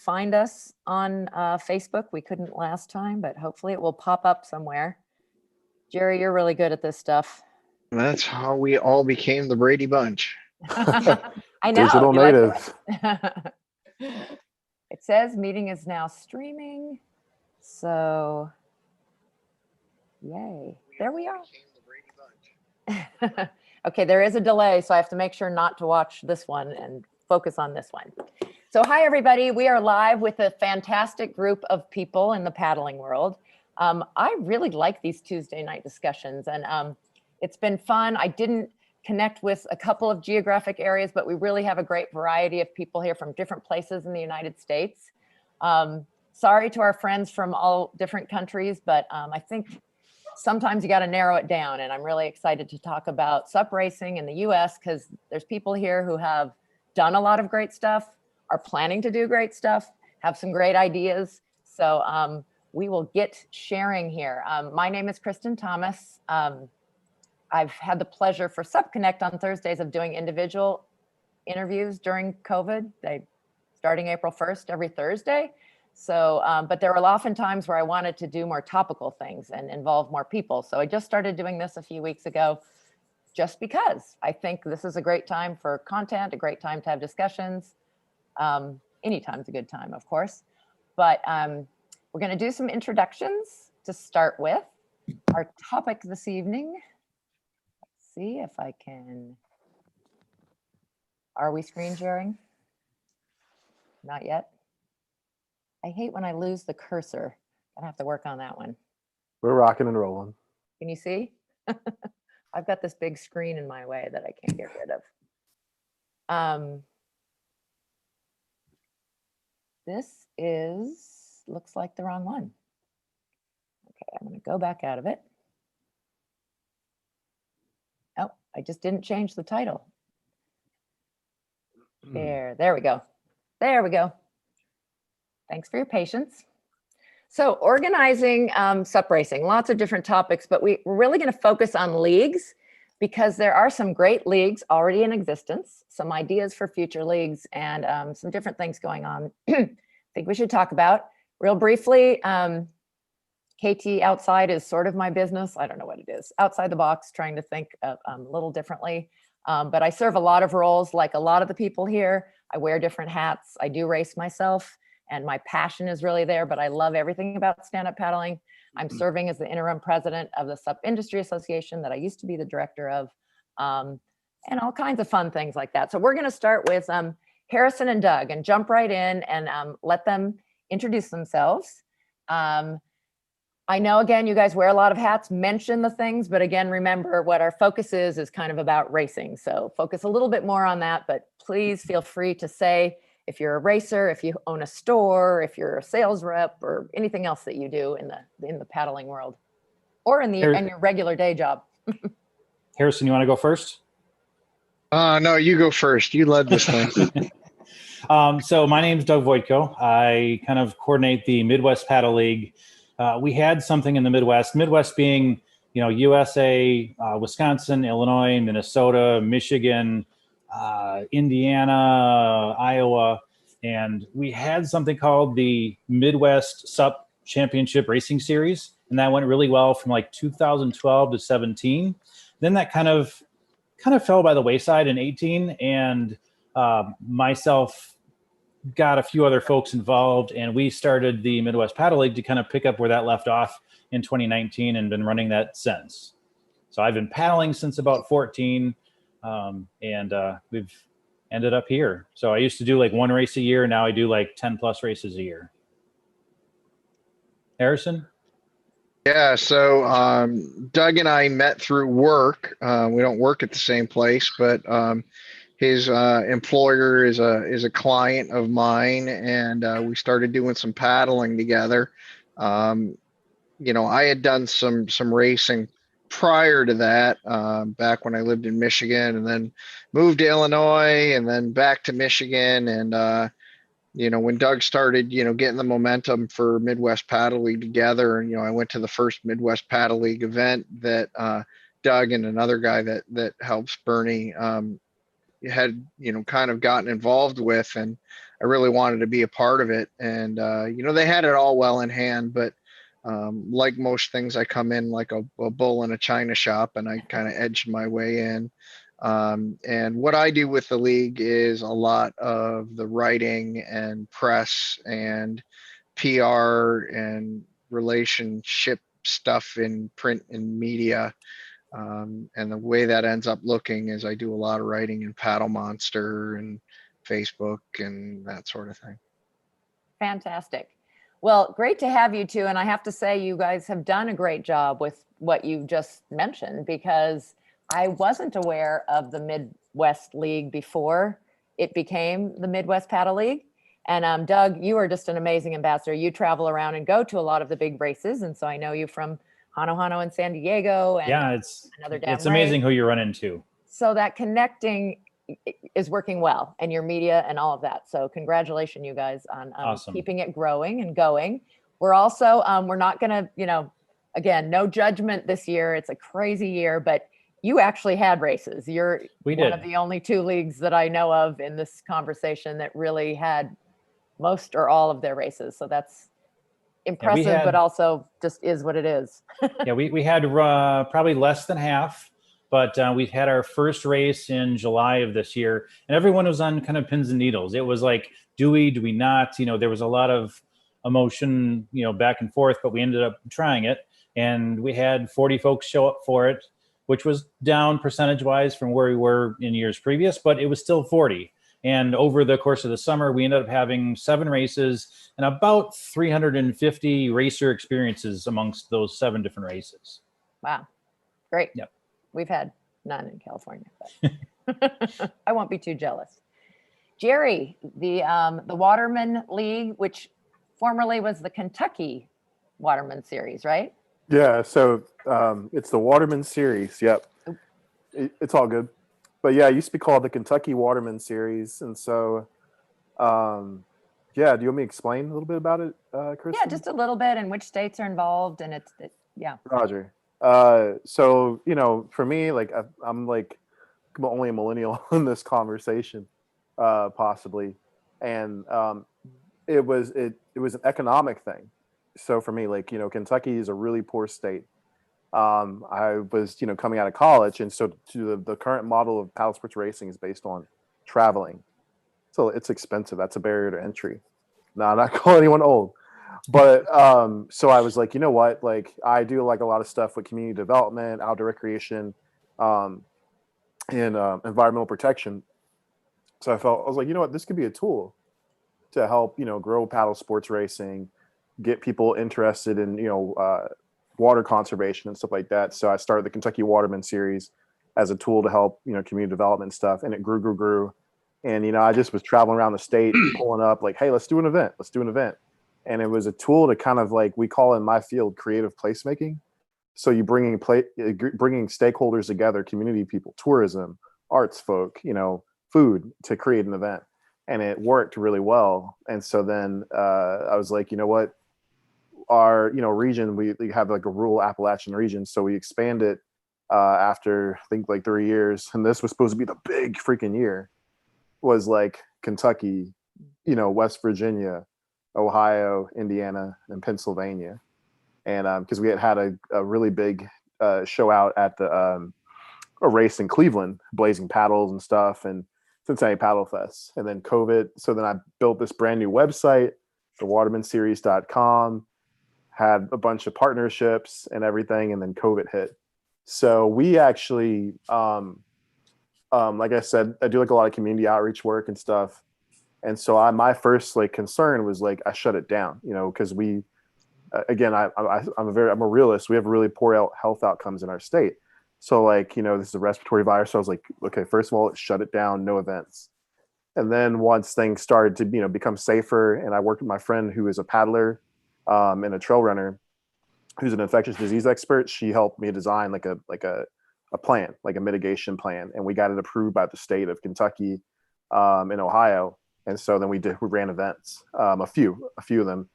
find us on Facebook. We couldn't last time, but hopefully it will pop up somewhere. Jerry, you're really good at this stuff. That's how we all became the Brady Bunch. I know. Digital native. It says meeting is now streaming. So, yay. There we are. Okay, there is a delay, so I have to make sure not to watch this one and focus on this one. So hi, everybody. We are live with a fantastic group of people in the paddling world. I really like these Tuesday night discussions, and it's been fun. I didn't connect with a couple of geographic areas, but we really have a great variety of people here from different places in the United States. Sorry to our friends from all different countries, but I think sometimes you got to narrow it down, and I'm really excited to talk about SUP racing in the US because there's people here who have done a lot of great stuff, are planning to do great stuff, have some great ideas. So we will get sharing here. My name is Kristen Thomas. I've had the pleasure for SUPConnect on Thursdays of doing individual interviews during COVID. Starting April 1st, every Thursday. So, but there were often times where I wanted to do more topical things and involve more people. So I just started doing this a few weeks ago, just because I think this is a great time for content, a great time to have discussions. Anytime's a good time, of course. But we're going to do some introductions to start with. Our topic this evening, let's see if I can, are we screen sharing? Not yet. I hate when I lose the cursor. I have to work on that one. We're rocking and rolling. Can you see? I've got this big screen in my way that I can't get rid of. This looks like the wrong one. Okay, I'm going to go back out of it. Oh, I just didn't change the title. There we go. There we go. Thanks for your patience. So organizing SUP racing, lots of different topics, but we're really going to focus on leagues because there are some great leagues already in existence, some ideas for future leagues, and some different things going on. I think we should talk about real briefly. KT outside is sort of my business. I don't know what it is. Outside the box, trying to think a little differently. But I serve a lot of roles like a lot of the people here. I wear different hats. I do race myself. And my passion is really there, but I love everything about stand-up paddling. I'm serving as the interim president of the SUP Industry Association that I used to be the director of, and all kinds of fun things like that. So we're gonna start with Harrison and Doug and jump right in and let them introduce themselves. I know, again, you guys wear a lot of hats, mention the things, but again, remember what our focus is kind of about racing. So focus a little bit more on that, but please feel free to say, if you're a racer, if you own a store, if you're a sales rep, or anything else that you do in the paddling world, or in your regular day job. Harrison, you want to go first? No, you go first. You led this thing. So my name's Doug Voitko. I kind of coordinate the Midwest Paddle League. We had something in the Midwest being, USA, Wisconsin, Illinois, Minnesota, Michigan, Indiana, Iowa, and we had something called the Midwest SUP Championship Racing Series, and that went really well from like 2012 to 17. Then that kind of fell by the wayside in 18, and myself got a few other folks involved, and we started the Midwest Paddle League to kind of pick up where that left off in 2019 and been running that since. So I've been paddling since about 14. And we've ended up here. So I used to do like one race a year. Now I do like 10 plus races a year. Harrison? Yeah, so Doug and I met through work. We don't work at the same place, but his employer is a client of mine, and we started doing some paddling together. I had done some racing prior to that, back when I lived in Michigan, and then moved to Illinois, and then back to Michigan. And when Doug started, getting the momentum for Midwest Paddle League together, and I went to the first Midwest Paddle League event that Doug and another guy that helps Bernie had kind of gotten involved with, and I really wanted to be a part of it. And, they had it all well in hand, but like most things, I come in like a bull in a china shop, and I kind of edged my way in. And what I do with the league is a lot of the writing and press and PR and relationship stuff in print and media. And the way that ends up looking is I do a lot of writing in Paddle Monster and Facebook and that sort of thing. Fantastic. Well, great to have you two. And I have to say, you guys have done a great job with what you just mentioned, because I wasn't aware of the Midwest League before it became the Midwest Paddle League. And Doug, you are just an amazing ambassador. You travel around and go to a lot of the big races. And so I know you from Hano Hano and San Diego. And Yeah, it's amazing who you run into. So that connecting is working well, and your media and all of that. So congratulations, you guys, on Awesome. keeping it growing and going. We're also, we're not going to, again, no judgment this year. It's a crazy year, but you actually had races. You're one of the only two leagues that I know of in this conversation that really had most or all of their races. So that's impressive, but also just is what it is. Yeah, we had probably less than half, but we had our first race in July of this year, and everyone was on kind of pins and needles. It was like, do we not? There was a lot of emotion, back and forth, but we ended up trying it, and we had 40 folks show up for it, which was down percentage-wise from where we were in years previous, but it was still 40. And over the course of the summer, we ended up having 7 races and about 350 racer experiences amongst those 7 different races. Wow. Great. Yep. We've had none in California, but I won't be too jealous. Jerry, the Waterman League, which formerly was the Kentucky Waterman Series, right? Yeah. So it's the Waterman Series. Yep. It's all good. But yeah, it used to be called the Kentucky Waterman Series. And so, do you want me to explain a little bit about it, Kristen? Yeah, just a little bit, and which states are involved, and yeah. Roger. So, for me, like, I'm like only a millennial in this conversation, possibly. And it was an economic thing. So for me, like, Kentucky is a really poor state. I was, coming out of college, and so the current model of paddle sports racing is based on traveling. So it's expensive. That's a barrier to entry. No, I'm not calling anyone old, but so I was like, you know what? Like, I do like a lot of stuff with community development, outdoor recreation, and environmental protection. So I was like, you know what? This could be a tool to help, grow paddle sports racing, get people interested in, water conservation and stuff like that. So I started the Kentucky Waterman Series as a tool to help, community development stuff. And it grew. And, I just was traveling around the state, pulling up like, hey, let's do an event. And it was a tool to kind of, like, we call in my field creative placemaking. So you bringing stakeholders together, community people, tourism, arts folk, food, to create an event. And it worked really well. And so then I was like, you know what? Our region, we have like a rural Appalachian region, so we expanded after I think like 3 years, and this was supposed to be the big freaking year. Was like Kentucky, West Virginia, Ohio, Indiana, and Pennsylvania, and because we had a really big show out at the a race in Cleveland, Blazing Paddles and stuff, and Cincinnati Paddle Fest, and then COVID. So then I built this brand new website, thewatermanseries.com. Had a bunch of partnerships and everything, and then COVID hit. So we actually, like I said, I do like a lot of community outreach work and stuff. And so my first like concern was like, I shut it down, because we, again, I'm a realist. We have really poor health outcomes in our state. So like, this is a respiratory virus. So I was like, okay, first of all, shut it down, no events. And then once things started to, become safer, and I worked with my friend who is a paddler, and a trail runner who's an infectious disease expert. She helped me design like a plan, like a mitigation plan, and we got it approved by the state of Kentucky, in Ohio. And so then we ran events, a few of them.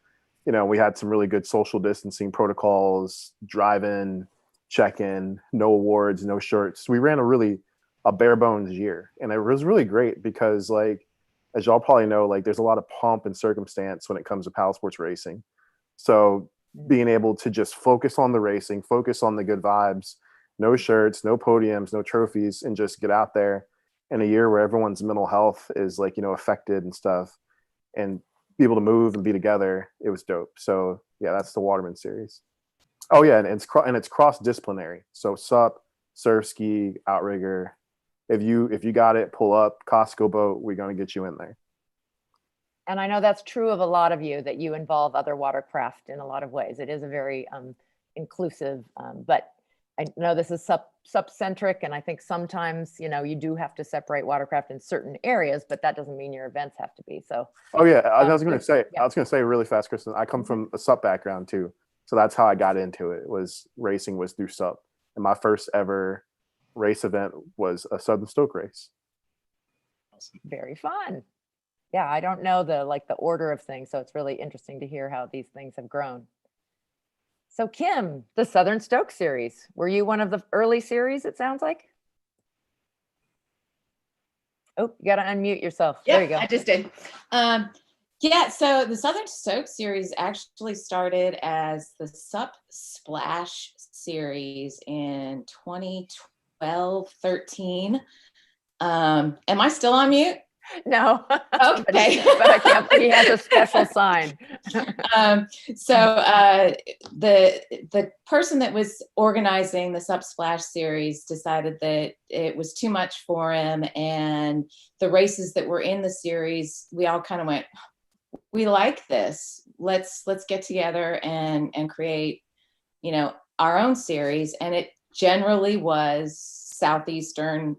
We had some really good social distancing protocols, drive-in, check-in, no awards, no shirts. We ran a bare bones year, and it was really great because, like, as y'all probably know, like there's a lot of pomp and circumstance when it comes to paddle sports racing. So being able to just focus on the racing, focus on the good vibes, no shirts, no podiums, no trophies, and just get out there in a year where everyone's mental health is like, affected and stuff, and be able to move and be together, it was dope. So yeah, that's the Waterman series. Oh yeah, and it's cross disciplinary. So SUP, surf, ski, outrigger. If you got it, pull up, Costco boat, we're gonna get you in there. And I know that's true of a lot of you, that you involve other watercraft in a lot of ways. It is a very inclusive, but I know this is SUPCentric, and I think sometimes, you do have to separate watercraft in certain areas, but that doesn't mean your events have to be. So. Oh yeah, I was gonna say, yeah. I was gonna say really fast, Kristen. I come from a SUP background too, so that's how I got into it. Was racing was through SUP, and my first ever race event was a Southern Stoke race. Very fun. Yeah, I don't know the order of things, so it's really interesting to hear how these things have grown. So Kim, the Southern Stoke series, were you one of the early series, it sounds like? Oh, you got to unmute yourself. Yeah, There you go. I just did. Yeah, so the Southern Stoke series actually started as the SUP Splash series in 2012, 13. Am I still on mute? No. Okay. But he has a special sign. So the person that was organizing the SUP Splash series decided that it was too much for him, and the races that were in the series, we all kind of went, we like this. Let's get together and create, our own series. And it generally was Southeastern,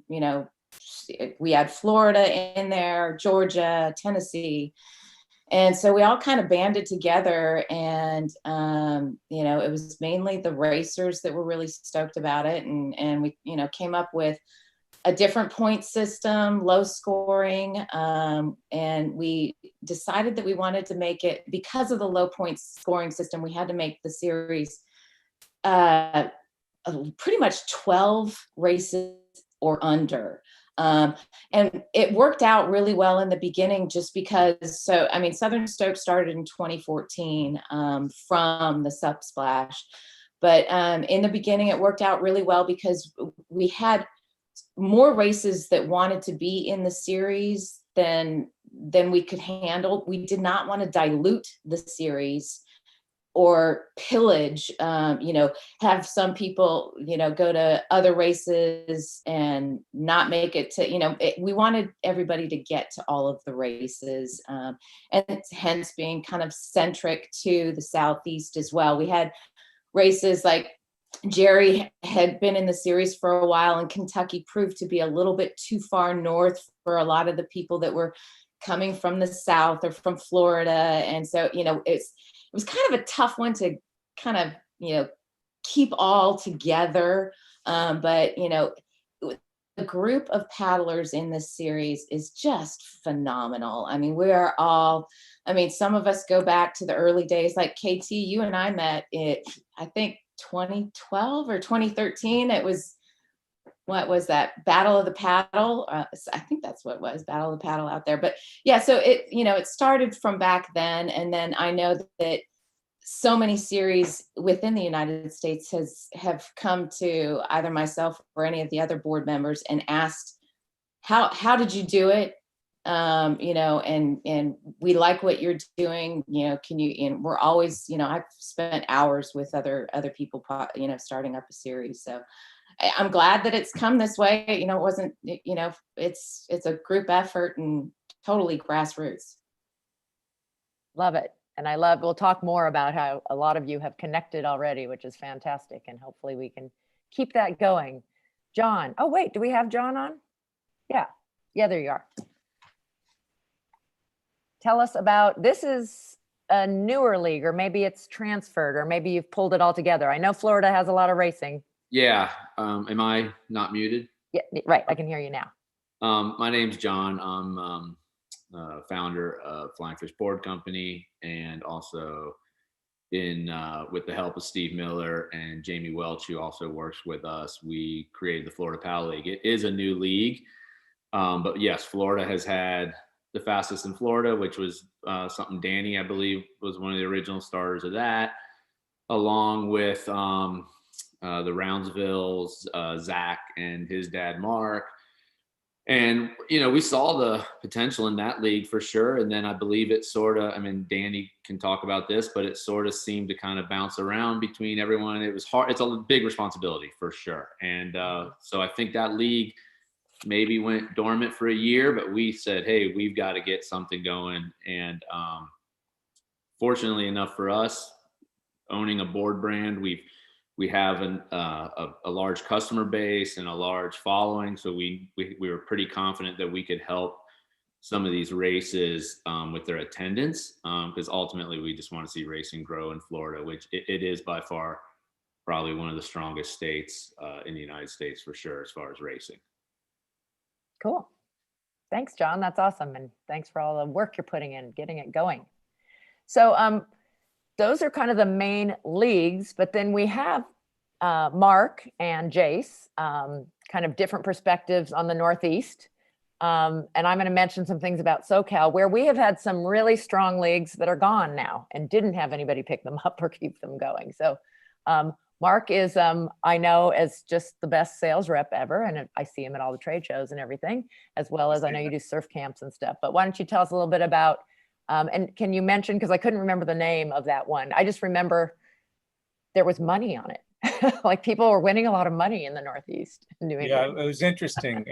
we had Florida in there, Georgia, Tennessee. And so we all kind of banded together, and, it was mainly the racers that were really stoked about it. And we, came up with a different point system, low scoring. And we decided that we wanted to make it, because of the low point scoring system, we had to make the series pretty much 12 races or under. And it worked out really well in the beginning, just because, Southern Stoke started in 2014 from the SUP Splash. But in the beginning, it worked out really well because we had more races that wanted to be in the series than we could handle. We did not want to dilute the series or pillage, have some people, go to other races and not make it to, we wanted everybody to get to all of the races. And it's hence being kind of centric to the Southeast as well. We had races like Jerry had been in the series for a while, and Kentucky proved to be a little bit too far north for a lot of the people that were coming from the South or from Florida. And so, it was kind of a tough one to kind of, keep all together. But, the group of paddlers in this series is just phenomenal. We are all, some of us go back to the early days, like KT, you and I met I think 2012 or 2013. It was, what was that? Battle of the Paddle. I think that's what it was, Battle of the Paddle out there. But yeah, so it, it started from back then. And then I know that so many series within the United States have come to either myself or any of the other board members and asked, how did you do it? And we like what you're doing, can you, and we're always, I've spent hours with other people, starting up a series. So I'm glad that it's come this way. It wasn't, it's a group effort and totally grassroots. Love it. And we'll talk more about how a lot of you have connected already, which is fantastic. And hopefully we can keep that going. John, oh wait, do we have John on? Yeah, there you are. Tell us about, this is a newer league, or maybe it's transferred, or maybe you've pulled it all together. I know Florida has a lot of racing. Yeah. Am I not muted? Yeah, right. I can hear you now. My name's John. I'm founder of Flying Fish Board Company, and also with the help of Steve Miller and Jamie Welch, who also works with us, we created the Florida Paddle League. It is a new league, but yes, Florida has had the fastest in Florida, which was something Danny, I believe, was one of the original starters of that, along with the Roundsvilles, Zach and his dad, Mark. And, you know, we saw the potential in that league for sure. And then I believe it sort of, I mean, Danny can talk about this, but it sort of seemed to kind of bounce around between everyone. It was hard. It's a big responsibility for sure. And so I think that league maybe went dormant for a year, but we said, hey, we've got to get something going. And fortunately enough for us, owning a board brand, we have a large customer base and a large following. So we were pretty confident that we could help some of these races with their attendance, because ultimately we just want to see racing grow in Florida, which it is by far probably one of the strongest states in the United States for sure, as far as racing. Cool. Thanks, John. That's awesome. And thanks for all the work you're putting in, getting it going. So those are kind of the main leagues, but then we have Mark and Jace, kind of different perspectives on the Northeast. And I'm going to mention some things about SoCal, where we have had some really strong leagues that are gone now and didn't have anybody pick them up or keep them going. So Mark is, I know, as just the best sales rep ever, and I see him at all the trade shows and everything, as well as I know you do surf camps and stuff. But why don't you tell us a little bit about, and can you mention, because I couldn't remember the name of that one. I just remember there was money on it. Like people were winning a lot of money in the Northeast. Yeah, it was interesting.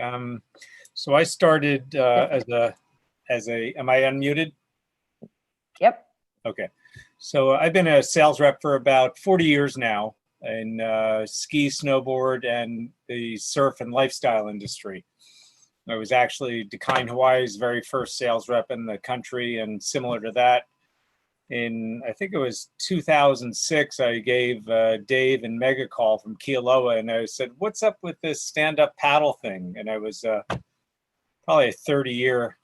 So I started as a, am I unmuted? Yep. Okay. So I've been a sales rep for about 40 years now in ski, snowboard, and the surf and lifestyle industry. I was actually Dakine, Hawaii's very first sales rep in the country, and similar to that, in, I think it was 2006, I gave Dave and Meg a call from Kealoha, and I said, what's up with this stand-up paddle thing? And I was probably a 30-year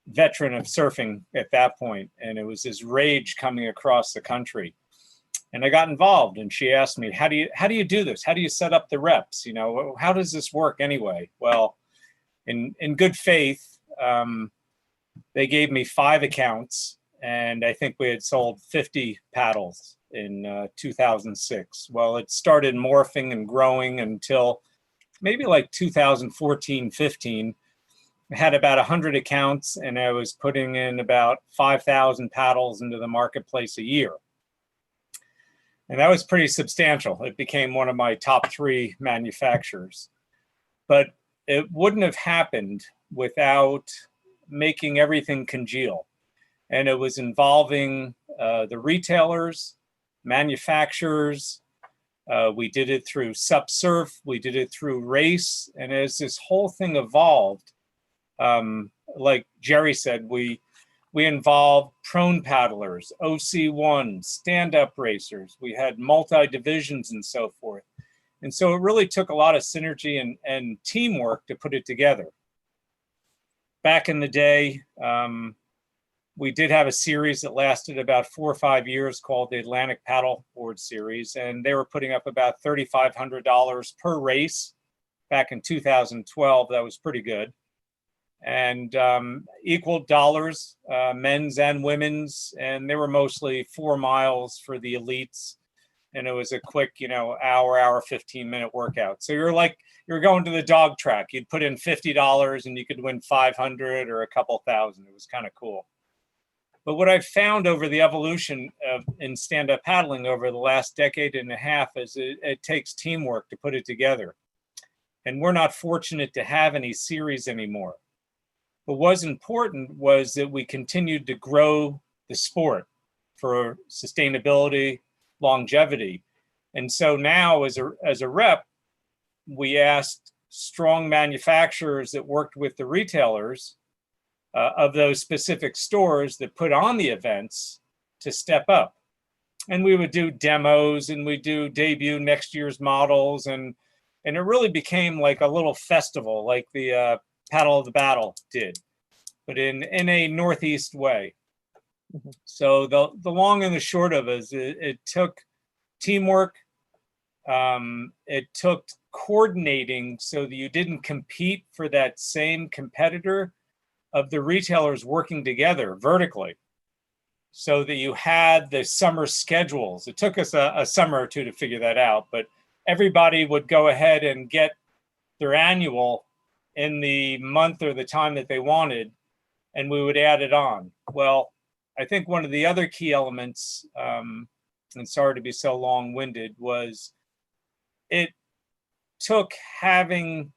veteran of surfing at that point, and it was this rage coming across the country. And I got involved, and she asked me, how do you do this? How do you set up the reps? You know, how does this work anyway? Well, in good faith, they gave me 5 accounts, and I think we had sold 50 paddles in 2006. Well, it started morphing and growing until maybe like 2014, 15. I had about 100 accounts, and I was putting in about 5,000 paddles into the marketplace a year. And that was pretty substantial. It became one of my top 3 manufacturers. But it wouldn't have happened without making everything congeal. And it was involving the retailers, manufacturers. We did it through SUP Surf. We did it through race. And as this whole thing evolved, like Jerry said, we involved prone paddlers, OC1, stand-up racers. We had multi-divisions and so forth. And so it really took a lot of synergy and teamwork to put it together. Back in the day, we did have a series that lasted about 4 or 5 years called the Atlantic Paddleboard Series, and they were putting up about $3,500 per race. Back in 2012, that was pretty good. And equal dollars, men's and women's, and they were mostly 4 miles for the elites. And it was a quick, hour, 15-minute workout. So you're going to the dog track. You'd put in $50 and you could win 500 or a couple thousand. It was kind of cool. But what I've found over the evolution in stand-up paddling over the last decade and a half is it takes teamwork to put it together. And we're not fortunate to have any series anymore. But what's important was that we continued to grow the sport for sustainability, longevity. And so now as a rep, we asked strong manufacturers that worked with the retailers of those specific stores that put on the events to step up. And we would do demos, and we do debut next year's models. And it really became like a little festival, like the Paddle of the Battle did, but in a Northeast way. Mm-hmm. So the long and the short of it is it took teamwork. It took coordinating so that you didn't compete for that same competitor, of the retailers working together vertically so that you had the summer schedules. It took us a summer or two to figure that out, but everybody would go ahead and get their annual in the month or the time that they wanted, and we would add it on. Well, I think one of the other key elements, and sorry to be so long-winded, was it took having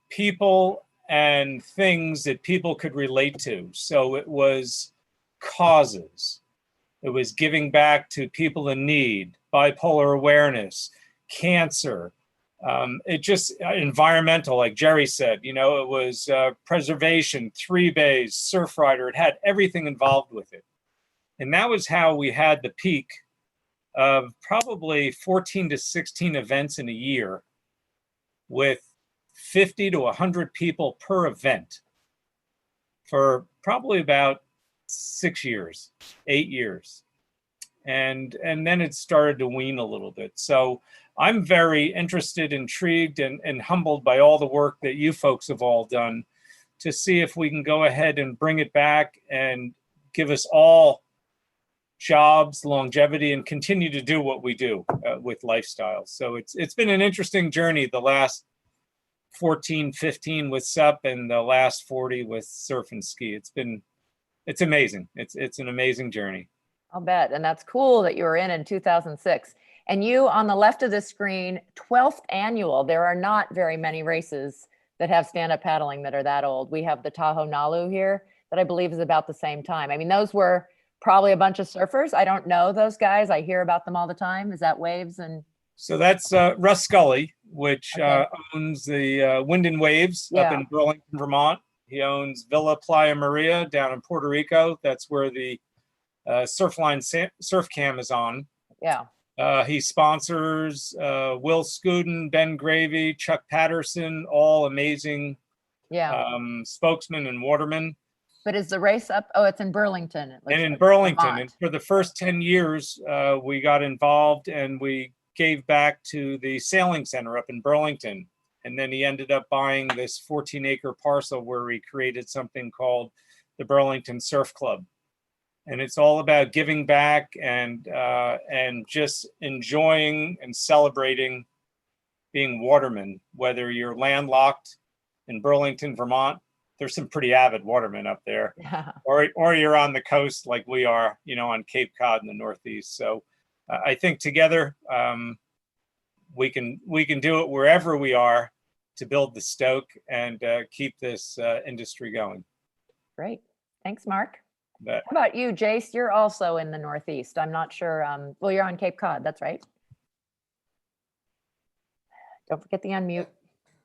people and things that people could relate to. So it was causes. It was giving back to people in need, bipolar awareness, cancer. It just environmental, like Jerry said, you know, it was preservation, 3 bays, surf rider. It had everything involved with it. And that was how we had the peak of probably 14 to 16 events in a year with 50 to 100 people per event for probably about 6 years, 8 years. And then it started to wean a little bit. So I'm very interested, intrigued, and humbled by all the work that you folks have all done to see if we can go ahead and bring it back and give us all jobs, longevity, and continue to do what we do with lifestyle. So it's been an interesting journey the last 14, 15 with SUP and the last 40 with surf and ski. It's amazing. It's an amazing journey. I'll bet. And that's cool that you were in 2006. And you on the left of the screen, 12th annual. There are not very many races that have stand-up paddling that are that old. We have the Tahoe Nalu here that I believe is about the same time. I mean, those were probably a bunch of surfers. I don't know those guys. I hear about them all the time. Is that Waves? And so that's Russ Scully, which okay. owns the Wind and Waves Yeah. up in Burlington, Vermont. He owns Villa Playa Maria down in Puerto Rico. That's where the Surfline Surf Cam is on. Yeah. He sponsors Will Scuden, Ben Gravy, Chuck Patterson, all amazing spokesmen and watermen. But is the race up? Oh, it's in Burlington. And in Burlington. Vermont. And for the first 10 years, we got involved and we gave back to the sailing center up in Burlington. And then he ended up buying this 14-acre parcel where he created something called the Burlington Surf Club. And it's all about giving back and just enjoying and celebrating being watermen, whether you're landlocked in Burlington, Vermont. There's some pretty avid watermen up there, Yeah. or you're on the coast like we are, you know, on Cape Cod in the Northeast. So I think together we can do it wherever we are to build the stoke and keep this industry going. Great. Thanks, Mark. But How about you, Jace? You're also in the Northeast. I'm not sure. Well, you're on Cape Cod. That's right. Don't forget the unmute.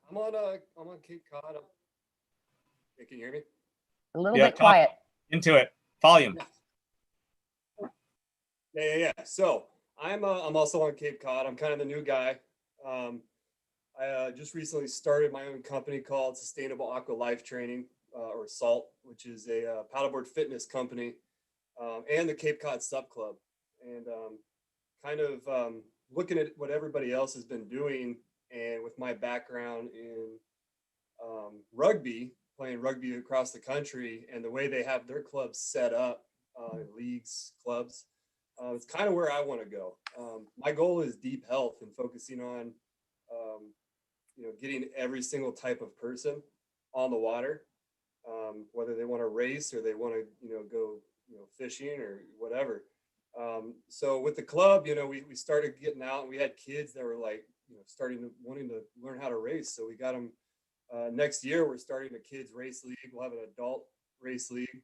I'm on Cape Cod. Can you hear me? A little bit quiet. into it, volume. Yeah. So I'm also on Cape Cod. I'm kind of the new guy. I just recently started my own company called Sustainable Aqua Life Training, or SALT, which is a paddleboard fitness company, and the Cape Cod SUP Club. And kind of looking at what everybody else has been doing, and with my background in rugby, playing rugby across the country, and the way they have their clubs set up, leagues, clubs, it's kind of where I want to go. My goal is deep health and focusing on, getting every single type of person on the water, whether they want to race or they want to, go, fishing or whatever. So with the club, we started getting out, and we had kids that were like, wanting to learn how to race. So we got them. Next year, we're starting a kids race league. We'll have an adult race league.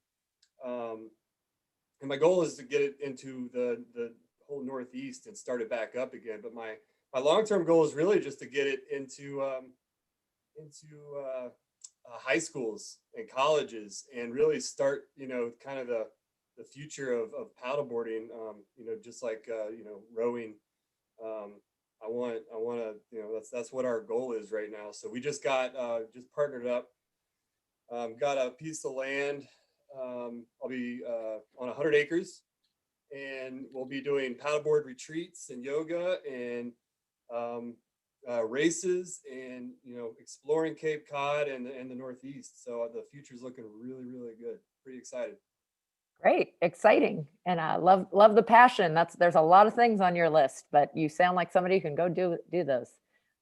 And my goal is to get it into the whole Northeast and start it back up again. But my long-term goal is really just to get it into high schools and colleges, and really start, kind of the future of paddleboarding, just like, rowing. I want to, that's what our goal is right now. So we just partnered up, got a piece of land. I'll be on 100 acres, and we'll be doing paddleboard retreats and yoga, and races and, exploring Cape Cod and the Northeast. So the future's looking really, really good. Pretty excited. Great, exciting, and I love the passion. There's a lot of things on your list, but you sound like somebody who can go do those.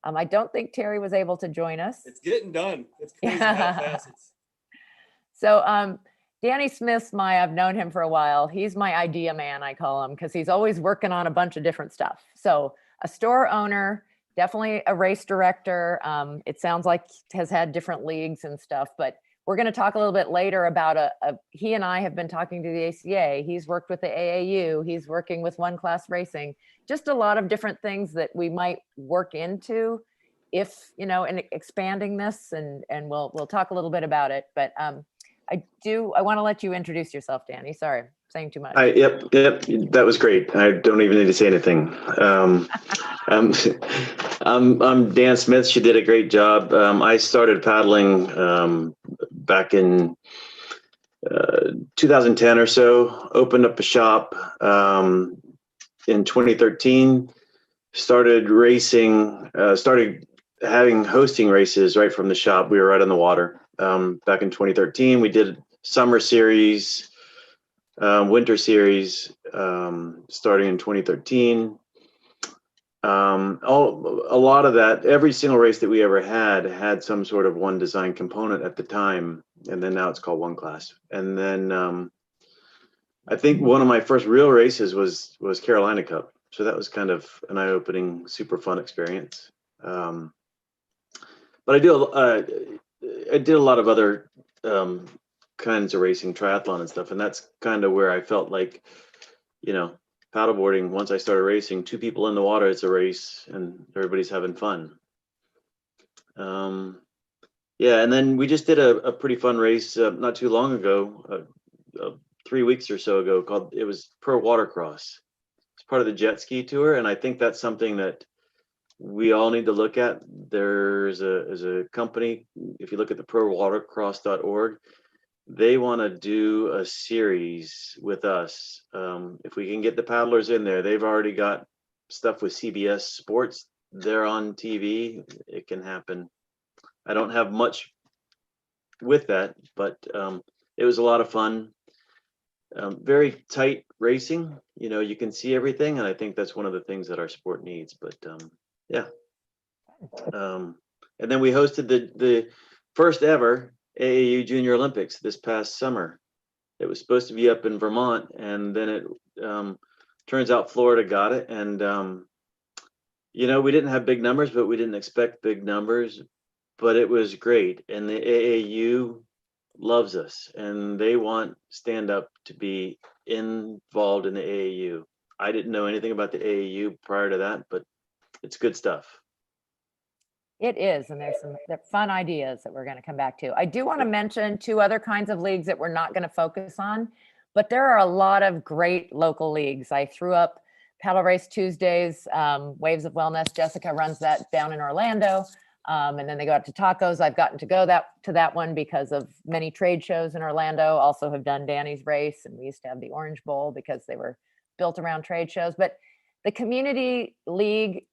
I don't think Terry was able to join us. It's getting done. It's crazy how fast it's. So Danny Smith's I've known him for a while. He's my idea man, I call him, because he's always working on a bunch of different stuff. So a store owner, definitely a race director. It sounds like has had different leagues and stuff, but we're going to talk a little bit later about he and I have been talking to the ACA. He's worked with the AAU. He's working with One Class Racing. Just a lot of different things that we might work into if, in expanding this, and we'll talk a little bit about it. But I want to let you introduce yourself, Danny. Sorry, I'm saying too much. Yep. That was great. I don't even need to say anything. I'm Dan Smith. She did a great job. I started paddling back in 2010 or so. Opened up a shop in 2013. Started racing. Started hosting races right from the shop. We were right on the water. Back in 2013, we did summer series, winter series, starting in 2013. A lot of that, every single race that we ever had some sort of one design component at the time, and then now it's called One Class. And then I think one of my first real races was Carolina Cup, so that was kind of an eye-opening, super fun experience. But I did a lot of other kinds of racing, triathlon and stuff, and that's kind of where I felt like, paddleboarding, once I started racing, two people in the water, it's a race and everybody's having fun. Yeah, and then we just did a pretty fun race not too long ago, 3 weeks or so ago, it was Pro Watercross. It's part of the jet ski tour, and I think that's something that we all need to look at. There's a company, if you look at the prowatercross.org, they want to do a series with us. If we can get the paddlers in there, they've already got stuff with CBS Sports. They're on TV. It can happen. I don't have much with that, but it was a lot of fun. Very tight racing. You can see everything, and I think that's one of the things that our sport needs. But yeah. And then we hosted the first ever AAU Junior Olympics this past summer. It was supposed to be up in Vermont, and then it turns out Florida got it. And we didn't have big numbers, but we didn't expect big numbers. But it was great, and the AAU loves us, and they want Stand Up to be involved in the AAU. I didn't know anything about the AAU prior to that, but it's good stuff. It is, and there's some fun ideas that we're going to come back to. I do want to mention two other kinds of leagues that we're not going to focus on, but there are a lot of great local leagues. I threw up Paddle Race Tuesdays, Waves of Wellness. Jessica runs that down in Orlando, and then they go out to tacos. I've gotten to go to that one because of many trade shows in Orlando. Also have done Danny's race, and we used to have the Orange Bowl because they were built around trade shows. But the community league,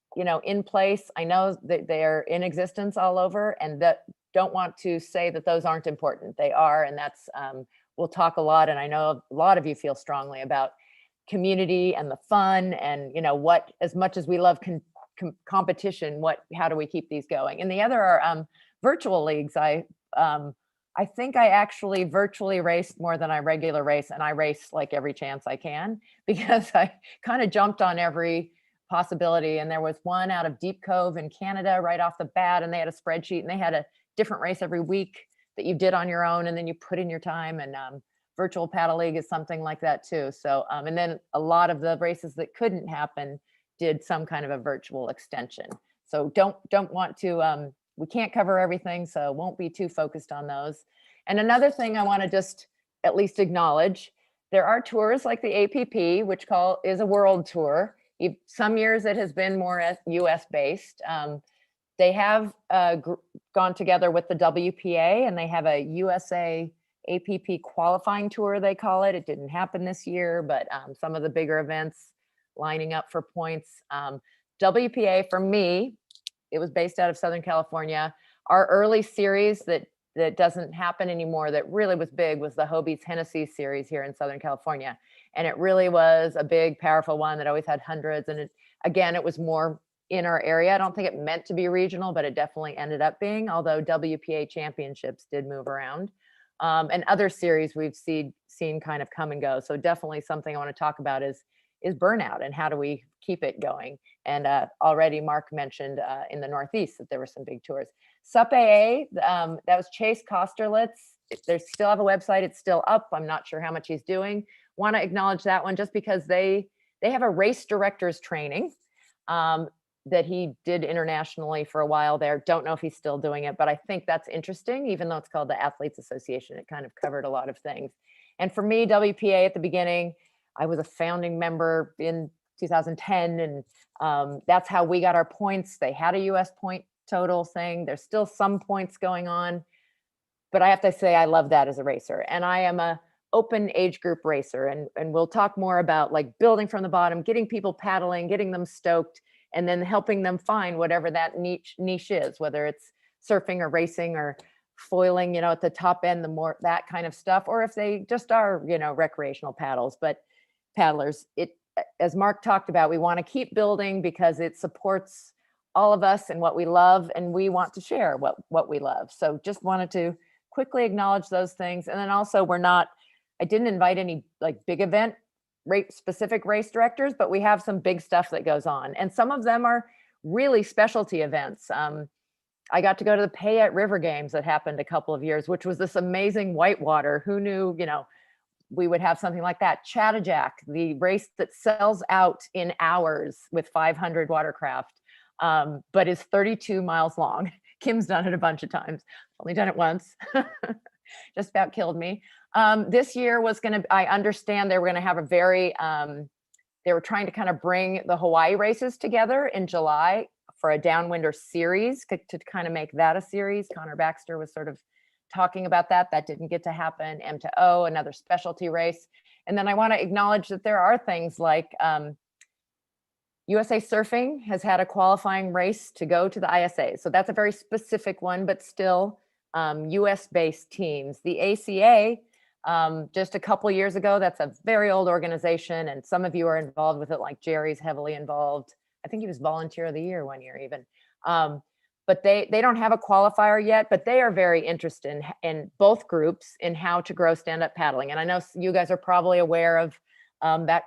in place, I know that they're in existence all over, and that don't want to say that those aren't important. They are, and that's we'll talk a lot, and I know a lot of you feel strongly about community and the fun, and what, as much as we love competition, how do we keep these going? And the other are virtual leagues. I think I actually virtually raced more than I regular race, and I race like every chance I can, because I kind of jumped on every possibility. And there was one out of Deep Cove in Canada right off the bat, and they had a spreadsheet, and they had a different race every week that you did on your own, and then you put in your time. And virtual paddle league is something like that too. So and then a lot of the races that couldn't happen did some kind of a virtual extension. So don't want to we can't cover everything, so won't be too focused on those. And another thing I want to just at least acknowledge, there are tours like the APP, which is a world tour. Some years it has been more US based. They have gone together with the WPA, and they have a USA APP qualifying tour, they call it. It didn't happen this year, but some of the bigger events lining up for points. WPA for me it was based out of Southern California. Our early series that doesn't happen anymore that really was big was the Hobie's Hennessy series here in Southern California. And it really was a big, powerful one that always had hundreds. And it was more in our area. I don't think it meant to be regional, but it definitely ended up being, although WPA championships did move around. And other series we've seen kind of come and go. So definitely something I want to talk about is burnout and how do we keep it going. And already Mark mentioned in the Northeast that there were some big tours. SUPAA, that was Chase Kosterlitz. They still have a website. It's still up. I'm not sure how much he's doing. Want to acknowledge that one just because they have a race director's training that he did internationally for a while there. Don't know if he's still doing it, but I think that's interesting, even though it's called the Athletes Association. It kind of covered a lot of things. And for me, WPA at the beginning, I was a founding member in 2010, and that's how we got our points. They had a US point total thing. There's still some points going on, but I have to say I love that as a racer. And I am a open age group racer, and we'll talk more about like building from the bottom, getting people paddling, getting them stoked, and then helping them find whatever that niche is, whether it's surfing or racing or foiling, at the top end, the more that kind of stuff, or if they just are, recreational paddlers. As Mark talked about, we want to keep building because it supports all of us and what we love, and we want to share what we love. So just wanted to quickly acknowledge those things. And then also I didn't invite any like big event specific race directors, but we have some big stuff that goes on. And some of them are really specialty events. I got to go to the Payette River Games that happened a couple of years, which was this amazing whitewater. Who knew, we would have something like that. Chattajack, the race that sells out in hours with 500 watercraft, but is 32 miles long. Kim's done it a bunch of times. Only done it once. Just about killed me. This year was I understand they were going to have they were trying to kind of bring the Hawaii races together in July for a downwinder series to kind of make that a series. Connor Baxter was sort of talking about that. That didn't get to happen. M2O, another specialty race. And then I want to acknowledge that there are things like USA Surfing has had a qualifying race to go to the ISA. So that's a very specific one, but still US-based teams. The ACA, just a couple years ago, that's a very old organization, and some of you are involved with it, like Jerry's heavily involved. I think he was Volunteer of the Year one year even. But they don't have a qualifier yet, but they are very interested in both groups in how to grow stand-up paddling. And I know you guys are probably aware of that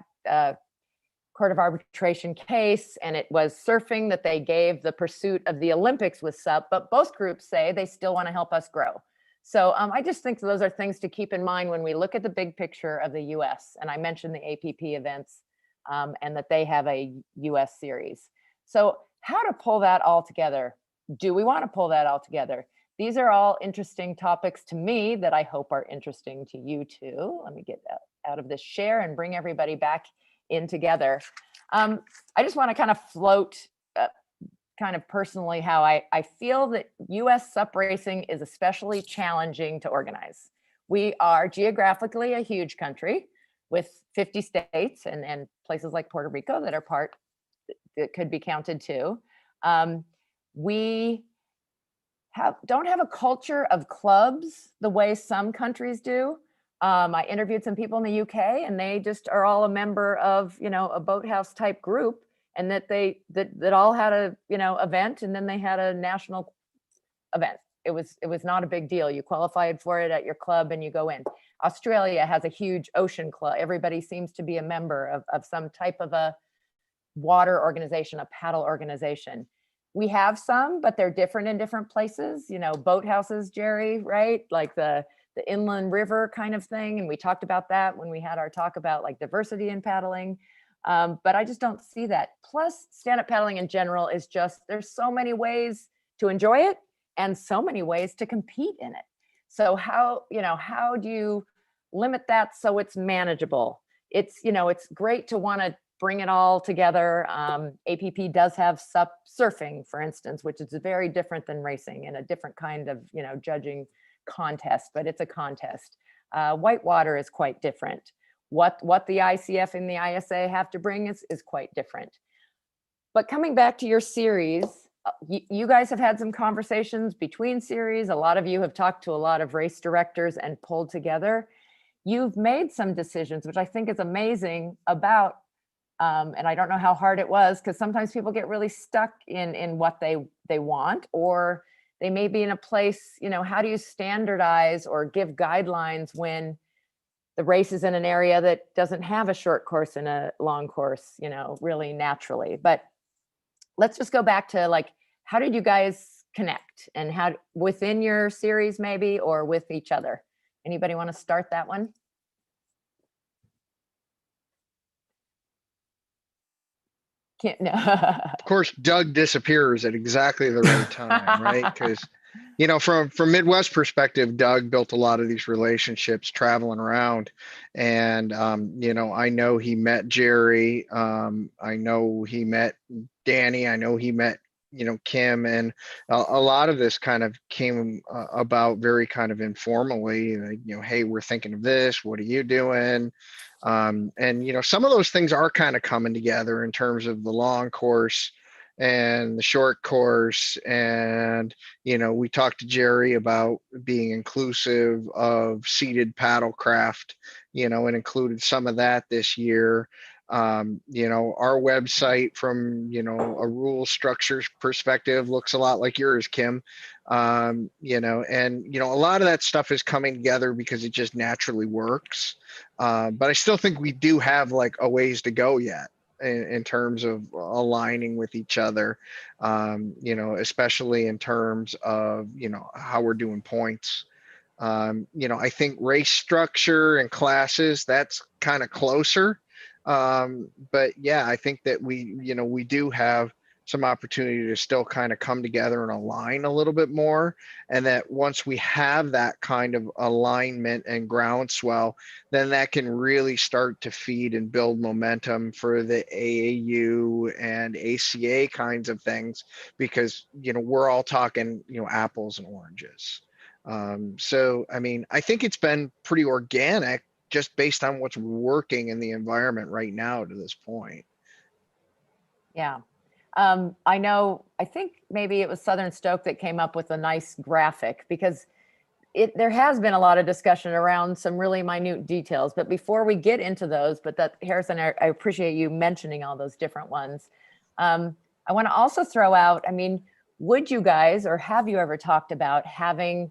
Court of Arbitration case, and it was surfing that they gave the pursuit of the Olympics with SUP, but both groups say they still want to help us grow. So I just think those are things to keep in mind when we look at the big picture of the US. And I mentioned the APP events and that they have a US series. So how to pull that all together? Do we want to pull that all together? These are all interesting topics to me that I hope are interesting to you too. Let me get out of this share and bring everybody back in together. I just want to kind of float kind of personally how I feel that US SUP racing is especially challenging to organize. We are geographically a huge country with 50 states and places like Puerto Rico that are part that could be counted too. We don't have a culture of clubs the way some countries do. I interviewed some people in the UK, and they just are all a member of, a boathouse type group, and that all had a, event, and then they had a national event. It was not a big deal. You qualified for it at your club and you go in. Australia has a huge ocean club. Everybody seems to be a member of some type of a water organization, a paddle organization. We have some, but they're different in different places. Boathouses, Jerry, right? Like the inland river kind of thing. And we talked about that when we had our talk about like diversity in paddling. But I just don't see that. Plus, stand-up paddling in general is just, there's so many ways to enjoy it and so many ways to compete in it. So how do you limit that so it's manageable? It's great to want to bring it all together. APP does have SUP surfing, for instance, which is very different than racing and a different kind of, judging contest, but it's a contest. Whitewater is quite different. What the ICF and the ISA have to bring is quite different. But coming back to your series, you guys have had some conversations between series. A lot of you have talked to a lot of race directors and pulled together. You've made some decisions, which I think is amazing about, and I don't know how hard it was, because sometimes people get really stuck in what they want, or they may be in a place, how do you standardize or give guidelines when the race is in an area that doesn't have a short course and a long course, really naturally. But let's just go back to, like, how did you guys connect, and how within your series maybe, or with each other? Anybody want to start that one? Can't, no. Of course, Doug disappears at exactly the right time, right? Because, from Midwest perspective, Doug built a lot of these relationships traveling around, and I know he met Jerry. I know he met Danny. I know he met Kim, and a lot of this kind of came about very kind of informally. Hey, we're thinking of this. What are you doing? And some of those things are kind of coming together in terms of the long course and the short course. And we talked to Jerry about being inclusive of seated paddlecraft, and included some of that this year. Our website from a rule structures perspective looks a lot like yours, Kim. And a lot of that stuff is coming together because it just naturally works. But I still think we do have like a ways to go yet in terms of aligning with each other, especially in terms of, how we're doing points. I think race structure and classes, that's kind of closer. But yeah, I think that we do have some opportunity to still kind of come together and align a little bit more. And that once we have that kind of alignment and groundswell, then that can really start to feed and build momentum for the AAU and ACA kinds of things, because, we're all talking, apples and oranges. So, I mean, I think it's been pretty organic just based on what's working in the environment right now to this point. Yeah. I think maybe it was Southern Stoke that came up with a nice graphic, because there has been a lot of discussion around some really minute details. But before we get into those, Harrison, I appreciate you mentioning all those different ones. I want to also throw out, would you guys, or have you ever talked about having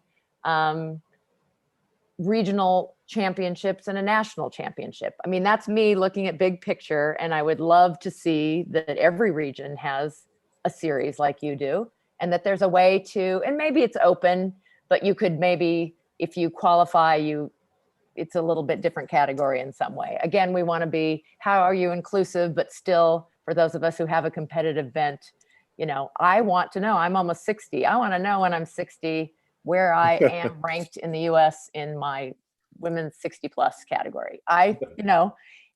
regional championships and a national championship? That's me looking at big picture, and I would love to see that every region has a series like you do, and that there's a way to, and maybe it's open, but you could maybe, if you qualify, it's a little bit different category in some way. Again, we want to be, how are you inclusive, but still, for those of us who have a competitive bent, I want to know, I'm almost 60. I want to know when I'm 60 where I am ranked in the US in my women's 60 plus category.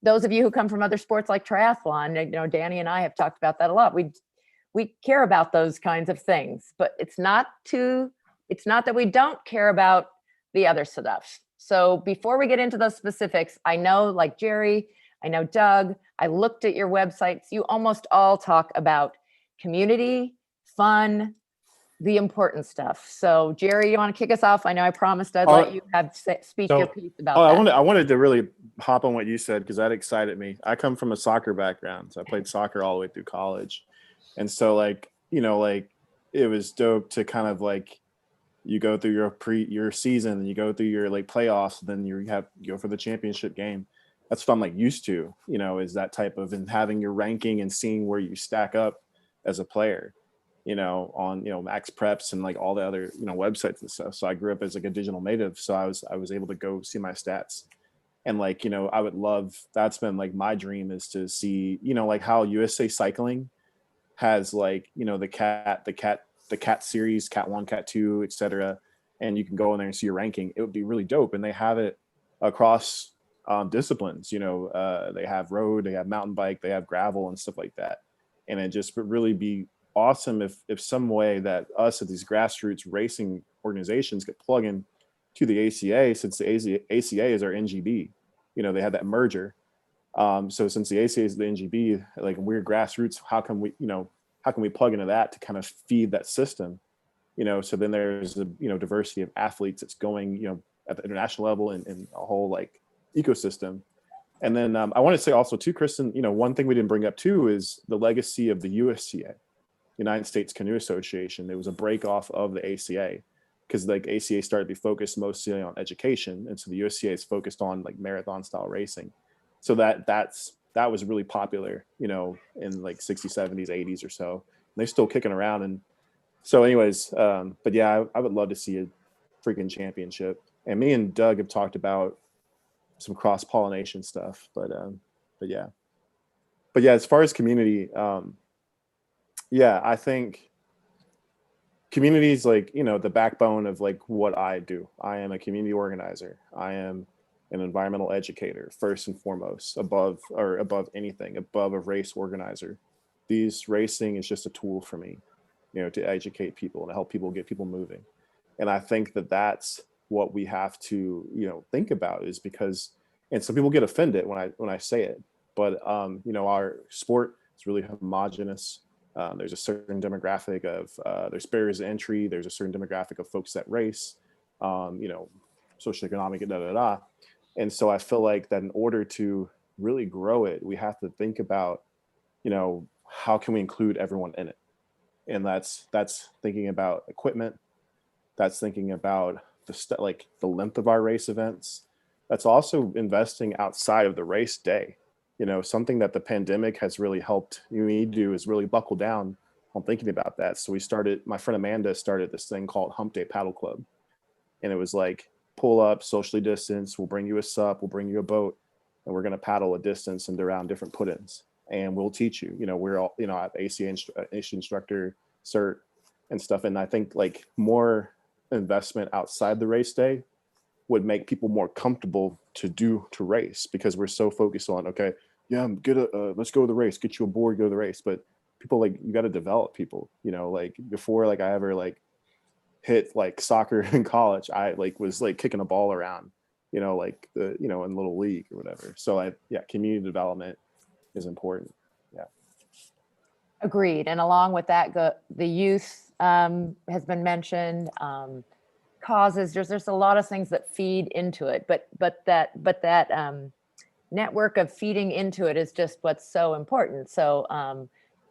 Those of you who come from other sports like triathlon, Danny and I have talked about that a lot. We care about those kinds of things, but it's not that we don't care about the other stuff. So before we get into those specifics, I know, like Jerry, I know Doug, I looked at your websites. You almost all talk about community, fun, the important stuff. So Jerry, you want to kick us off? I know I promised I'd let you speak your piece about that. I wanted to really hop on what you said, because that excited me. I come from a soccer background, so I played soccer all the way through college. And so it was dope to kind of you go through your season, and you go through your playoffs, and then you go for the championship game. That's what I'm used to, is that type of, and having your ranking and seeing where you stack up as a player, on, Max Preps and all the other, websites and stuff. So I grew up as a digital native. So I was able to go see my stats, and I would love, that's been my dream, is to see, how USA Cycling has the cat series, cat 1, cat 2, etc. And you can go in there and see your ranking. It would be really dope. And they have it across disciplines, they have road, they have mountain bike, they have gravel and stuff like that. And it just would really be awesome if some way that us at these grassroots racing organizations could plug in to the ACA, since the ACA is our NGB. They had that merger. So since the ACA is the NGB, we're grassroots, how come we, how can we plug into that to kind of feed that system? So then there's a, diversity of athletes that's going, at the international level and a whole like ecosystem. And then I want to say also too, Kristen, one thing we didn't bring up too is the legacy of the USCA, United States Canoe Association. There was a break off of the ACA because like ACA started to be focused mostly on education. And so the USCA is focused on like marathon style racing. So that was really popular, in like 60s, 70s, 80s or so. And they're still kicking around. And so anyways, but yeah, I would love to see a freaking championship. And me and Doug have talked about some cross-pollination stuff, but yeah. But yeah, as far as community, yeah, I think community is like, the backbone of like what I do. I am a community organizer. I am an environmental educator, first and foremost, above anything, above a race organizer. Racing is just a tool for me, to educate people and to help people get people moving. And I think that that's what we have to, think about is because, and some people get offended when I say it, but, our sport is really homogenous. There's a certain demographic of, there's barriers to entry. There's a certain demographic of folks that race, socioeconomic, And so I feel like that in order to really grow it, we have to think about, how can we include everyone in it? And that's thinking about equipment. That's thinking about the length of our race events. That's also investing outside of the race day. Something that the pandemic has really helped me do is really buckle down on thinking about that. So my friend Amanda started this thing called Hump Day Paddle Club. And it was like, pull up, socially distance, we'll bring you a SUP, we'll bring you a boat, and we're going to paddle a distance and around different put-ins. And we'll teach you, we're all, I have ACA instructor cert and stuff. And I think like more investment outside the race day would make people more comfortable to race, because we're so focused on, okay, yeah, let's go to the race, get you aboard, go to the race. But people, like, you got to develop people, like before, like I ever like hit like soccer in college, I like was like kicking a ball around, like the, in little league or whatever. So community development is important. Yeah. Agreed. And along with that, the youth has been mentioned. Causes. There's a lot of things that feed into it, but that network of feeding into it is just what's so important. So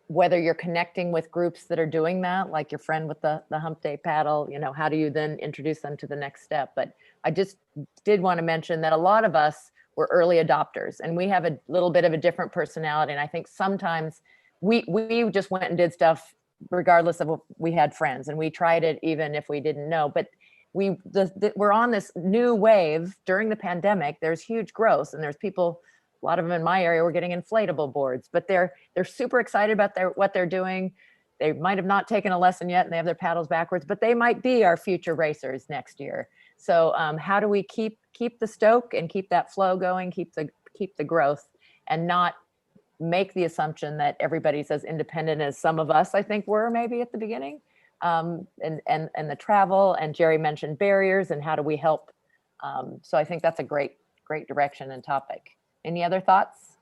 whether you're connecting with groups that are doing that, like your friend with the Hump Day paddle, how do you then introduce them to the next step? But I just did want to mention that a lot of us were early adopters, and we have a little bit of a different personality. And I think sometimes we just went and did stuff regardless of what we had friends, and we tried it even if we didn't know. But we're on this new wave during the pandemic. There's huge growth, and there's people, a lot of them in my area, were getting inflatable boards, but they're super excited about what they're doing. They might have not taken a lesson yet, and they have their paddles backwards, but they might be our future racers next year. So how do we keep the stoke and keep that flow going, keep the growth, and not make the assumption that everybody's as independent as some of us, I think, were maybe at the beginning. And the travel, and Jerry mentioned barriers and how do we help. So I think that's a great direction and topic. Any other thoughts?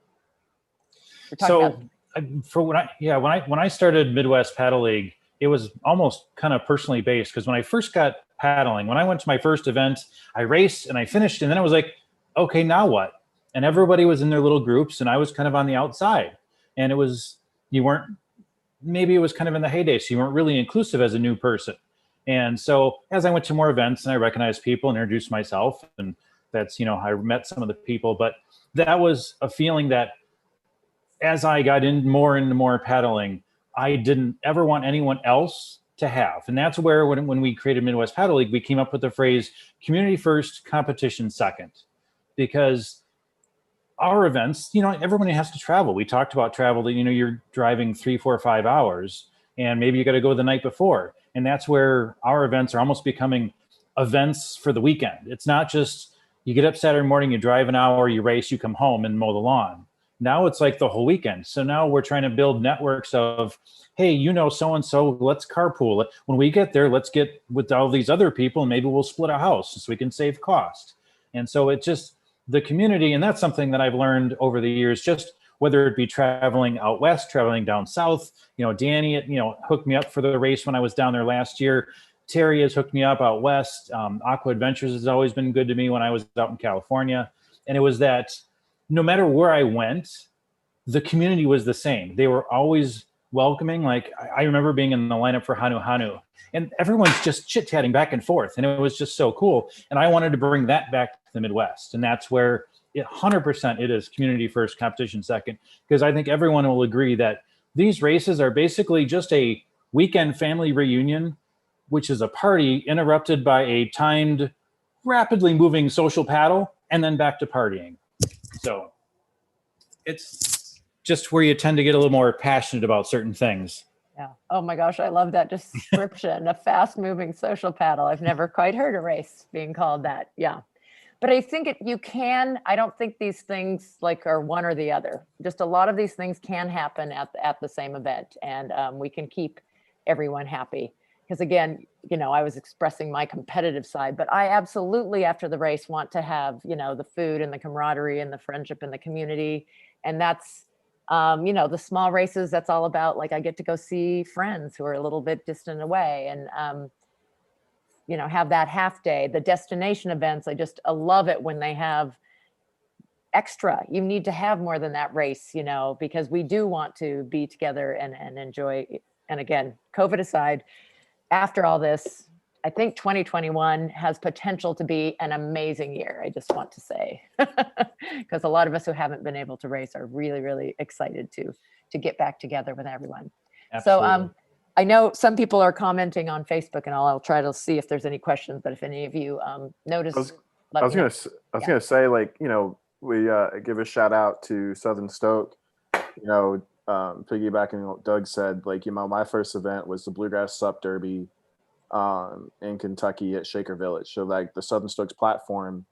When I started Midwest Paddle League, it was almost kind of personally based, because when I first got paddling, when I went to my first event, I raced and I finished, and then I was like, okay, now what? And everybody was in their little groups, and I was kind of on the outside. And maybe it was kind of in the heyday, so you weren't really inclusive as a new person. And so as I went to more events and I recognized people and introduced myself, and that's, I met some of the people, but that was a feeling that as I got into more paddling, I didn't ever want anyone else to have. And that's where, when we created Midwest Paddle League, we came up with the phrase community first, competition second, because our events, everybody has to travel. We talked about travel that, you're driving 3, 4, 5 hours, and maybe you got to go the night before. And that's where our events are almost becoming events for the weekend. It's not just you get up Saturday morning, you drive an hour, you race, you come home and mow the lawn. Now it's like the whole weekend. So now we're trying to build networks of, hey, so-and-so, let's carpool. When we get there, let's get with all these other people, and maybe we'll split a house so we can save cost. And so it just, the community, and that's something that I've learned over the years, just whether it be traveling out west, traveling down south. Danny, hooked me up for the race when I was down there last year. Terry has hooked me up out west. Aqua Adventures has always been good to me when I was out in California. And it was that no matter where I went, the community was the same. They were always welcoming. Like I remember being in the lineup for Hanu Hanu, and everyone's just chit-chatting back and forth. And it was just so cool. And I wanted to bring that back to the Midwest. And that's where 100% it is community first, competition second. Because I think everyone will agree that these races are basically just a weekend family reunion, which is a party interrupted by a timed, rapidly moving social paddle, and then back to partying. So it's just where you tend to get a little more passionate about certain things. Yeah. Oh my gosh, I love that description. A fast moving social paddle. I've never quite heard a race being called that. Yeah. But I think I don't think these things like are one or the other. Just a lot of these things can happen at the same event, and we can keep everyone happy. Because again, I was expressing my competitive side, but I absolutely after the race want to have, the food and the camaraderie and the friendship in the community. And that's, the small races, that's all about, like, I get to go see friends who are a little bit distant away and, have that half day. The destination events, I love it when they have extra. You need to have more than that race, because we do want to be together and enjoy. And again, COVID aside, after all this, I think 2021 has potential to be an amazing year. I just want to say, because a lot of us who haven't been able to race are really, really excited to get back together with everyone. Absolutely. So I know some people are commenting on Facebook, and I'll try to see if there's any questions. But if any of you notice, I was gonna say, like, we give a shout out to Southern Stoke. Piggybacking on what Doug said, like, my first event was the Bluegrass SUP Derby in Kentucky at Shaker Village. So like the Southern Stokes platform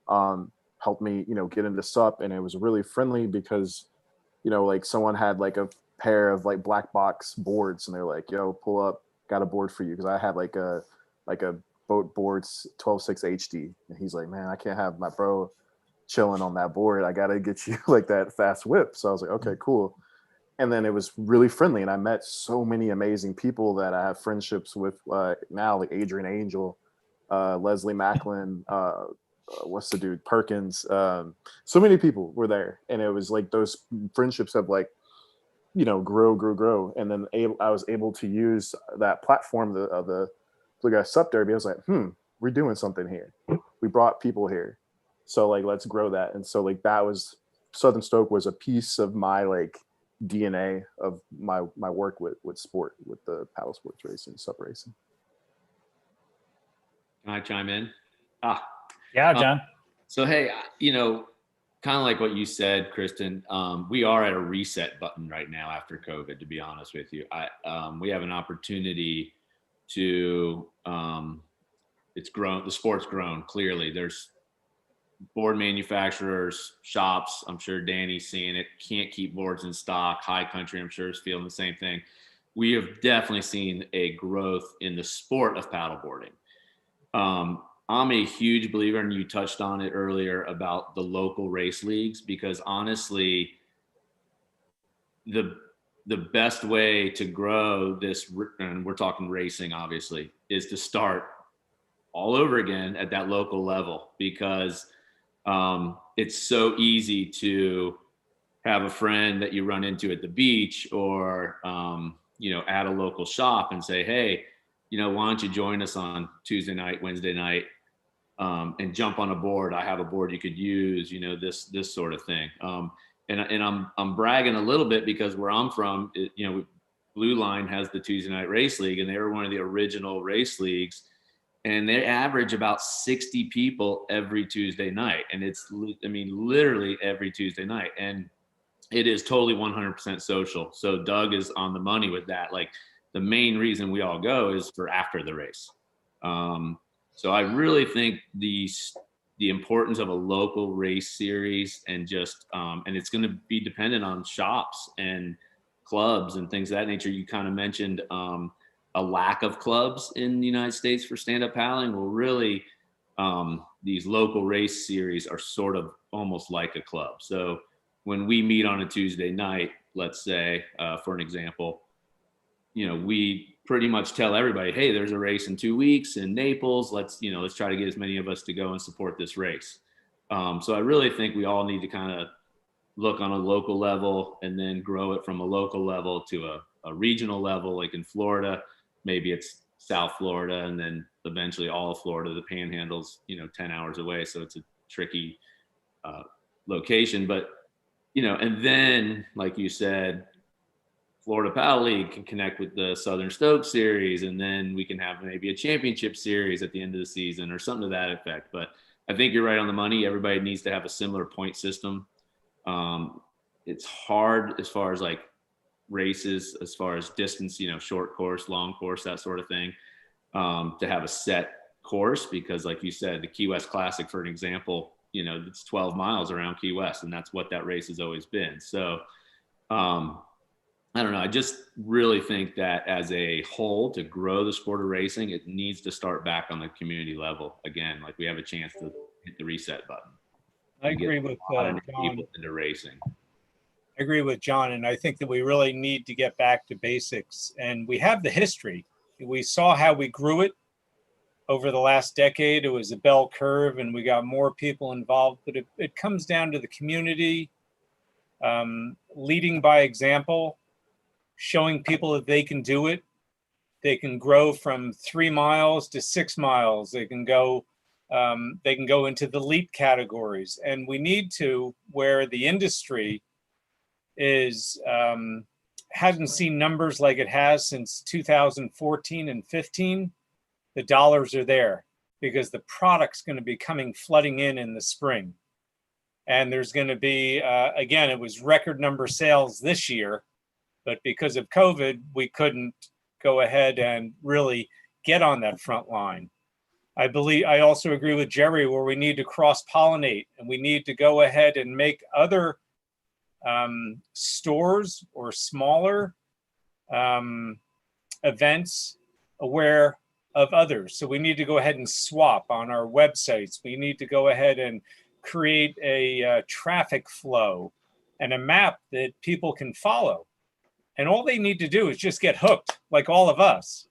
helped me, get into SUP, and it was really friendly because, like someone had like a pair of like black box boards, and they're like, "Yo, pull up, got a board for you," because I had like a boat boards 12.6 HD, and he's like, "Man, I can't have my bro chilling on that board. I gotta get you like that fast whip." So I was like, "Okay, cool." And then it was really friendly, and I met so many amazing people that I have friendships with now, like Adrian Angel, Leslie Macklin, what's the dude, Perkins. So many people were there, and it was like those friendships have like, grow. And then I was able to use that platform of the Bluegrass SUP Derby. I was like, we're doing something here. We brought people here, so like let's grow that. And so like that was Southern Stoke was a piece of my like DNA of my work with sport, with the paddle sports racing, SUP racing. Can I chime in? Yeah, John. So, hey, kind of like what you said, Kristen, we are at a reset button right now after COVID, to be honest with you. We have an opportunity to, it's grown, the sport's grown, clearly. There's board manufacturers, shops, I'm sure Danny's seeing it, can't keep boards in stock. High Country, I'm sure, is feeling the same thing. We have definitely seen a growth in the sport of paddleboarding. I'm a huge believer, and you touched on it earlier about the local race leagues, because honestly, the best way to grow this, and we're talking racing obviously, is to start all over again at that local level, because it's so easy to have a friend that you run into at the beach or at a local shop and say, hey, why don't you join us on Tuesday night, Wednesday night, and jump on a board. I have a board you could use, this sort of thing. And I'm bragging a little bit because where I'm from, Blue Line has the Tuesday Night Race League, and they were one of the original race leagues, and they average about 60 people every Tuesday night. And it's, literally every Tuesday night. And it is totally 100% social. So Doug is on the money with that. Like, the main reason we all go is for after the race. So I really think the importance of a local race series, and just, and it's going to be dependent on shops and clubs and things of that nature. You kind of mentioned a lack of clubs in the United States for stand-up paddling. Well, really, these local race series are sort of almost like a club. So when we meet on a Tuesday night, let's say, for an example, we pretty much tell everybody, hey, there's a race in 2 weeks in Naples. Let's try to get as many of us to go and support this race. So I really think we all need to kind of look on a local level and then grow it from a local level to a regional level. Like in Florida, maybe it's South Florida, and then eventually all of Florida. The Panhandle's 10 hours away, so it's a tricky location. But and then like you said, Florida Paddle League can connect with the Southern Stoke Series, and then we can have maybe a championship series at the end of the season or something to that effect. But I think you're right on the money. Everybody needs to have a similar point system. It's hard as far as like races, as far as distance, short course, long course, that sort of thing, to have a set course, because like you said, the Key West Classic, for an example, it's 12 miles around Key West, and that's what that race has always been. So, I don't know. I just really think that as a whole, to grow the sport of racing, it needs to start back on the community level. Again, like we have a chance to hit the reset button. I agree with John. People into racing. I agree with John, and I think that we really need to get back to basics. And we have the history. We saw how we grew it over the last decade. It was a bell curve, and we got more people involved. But it comes down to the community leading by example, showing people that they can do it. They can grow from 3 miles to 6 miles. They can go into the elite categories. And we need to, where the industry hasn't seen numbers like it has since 2014 and 15, the dollars are there because the product's going to be flooding in the spring. And there's going to be, again, it was record number sales this year, but because of COVID, we couldn't go ahead and really get on that front line. I also agree with Jerry where we need to cross-pollinate, and we need to go ahead and make other stores or smaller events aware of others. So we need to go ahead and swap on our websites. We need to go ahead and create a traffic flow and a map that people can follow. And all they need to do is just get hooked, like all of us.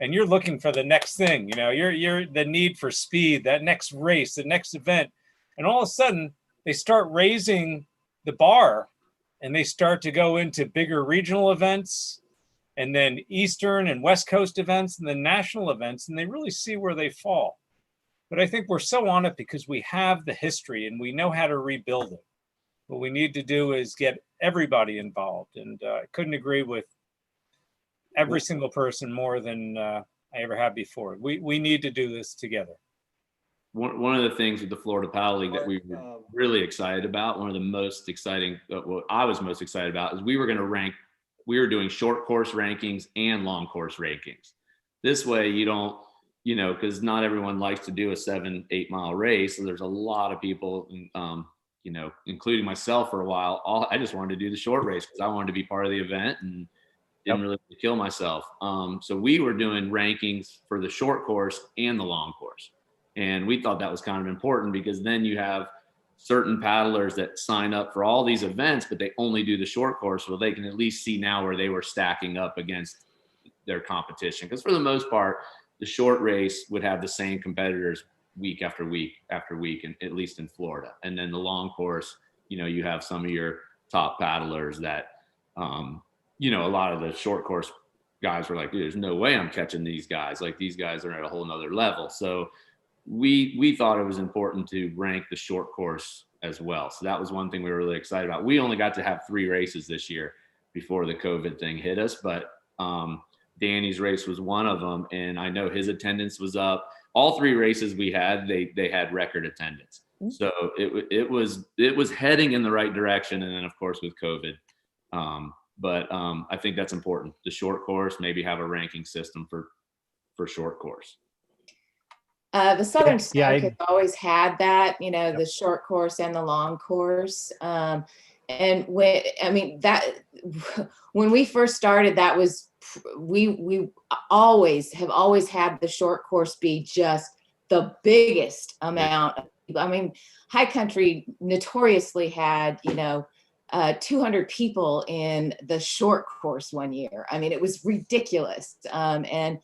And you're looking for the next thing, you're the need for speed, that next race, the next event. And all of a sudden they start raising the bar, and they start to go into bigger regional events, and then Eastern and West Coast events, and then national events, and they really see where they fall. But I think we're so on it because we have the history and we know how to rebuild it. What we need to do is get everybody involved. And I couldn't agree with every single person more than I ever have before. We need to do this together. One of the things with the Florida Paddle League that we were really excited about, one of the most exciting, what I was most excited about, is we were doing short course rankings and long course rankings. This way you don't, because not everyone likes to do a 7-8 mile race. So there's a lot of people, including myself for a while. I just wanted to do the short race because I wanted to be part of the event and didn't really kill myself. So we were doing rankings for the short course and the long course. And we thought that was kind of important because then you have certain paddlers that sign up for all these events, but they only do the short course. Well, they can at least see now where they were stacking up against their competition. Because for the most part, the short race would have the same competitors week after week after week, and at least in Florida. And then the long course, you have some of your top paddlers that, a lot of the short course guys were like, dude, there's no way I'm catching these guys. Like these guys are at a whole nother level. So we thought it was important to rank the short course as well. So that was one thing we were really excited about. We only got to have 3 races this year before the COVID thing hit us, but Danny's race was one of them. And I know his attendance was up. All 3 races we had, they had record attendance. So it was heading in the right direction. And then of course with COVID, but I think that's important. The short course, maybe have a ranking system for short course. The Southern Stoke has always had that, the short course and the long course. And when we first started, that was, we always have had the short course be just the biggest amount of people. I mean, High Country notoriously had, 200 people in the short course one year. I mean, it was ridiculous. And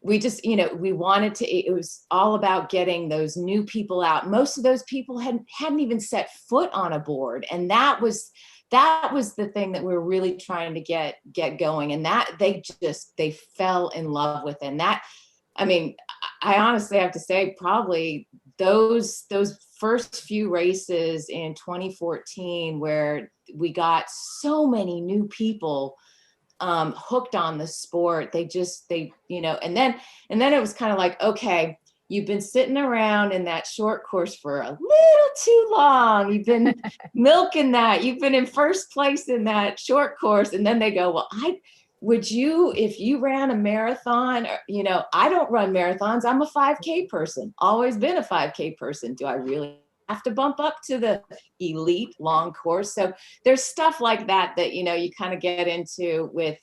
we just, we wanted to, it was all about getting those new people out. Most of those people hadn't even set foot on a board. And that was the thing that we were really trying to get going. And that they fell in love with. And that, I mean, I honestly have to say, probably those first few races in 2014, where we got so many new people hooked on the sport. They and then it was kind of like, okay, you've been sitting around in that short course for a little too long. You've been milking that. You've been in first place in that short course. And then they go, well, if you ran a marathon, I don't run marathons. I'm a 5K person, always been a 5K person. Do I really have to bump up to the elite long course? So there's stuff like that you kind of get into with,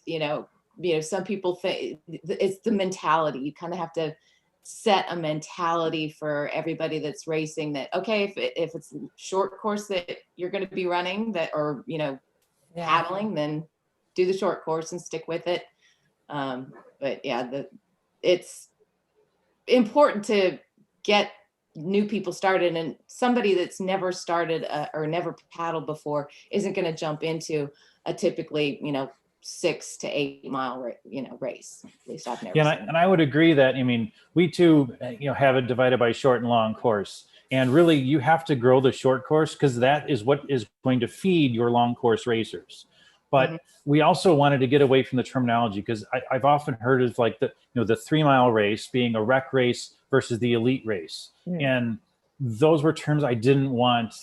some people think it's the mentality. You kind of have to set a mentality for everybody that's racing that, okay, if it's short course that you're going to be running that, or, paddling, then do the short course and stick with it. But yeah, it's important to get new people started, and somebody that's never started or never paddled before isn't going to jump into a typically 6 to 8 mile race. At least I've never. Yeah, and I would agree that, I mean, we too have it divided by short and long course, and really you have to grow the short course because that is what is going to feed your long course racers. But we also wanted to get away from the terminology, because I've often heard of like the 3 mile race being a rec race versus the elite race. And those were terms I didn't want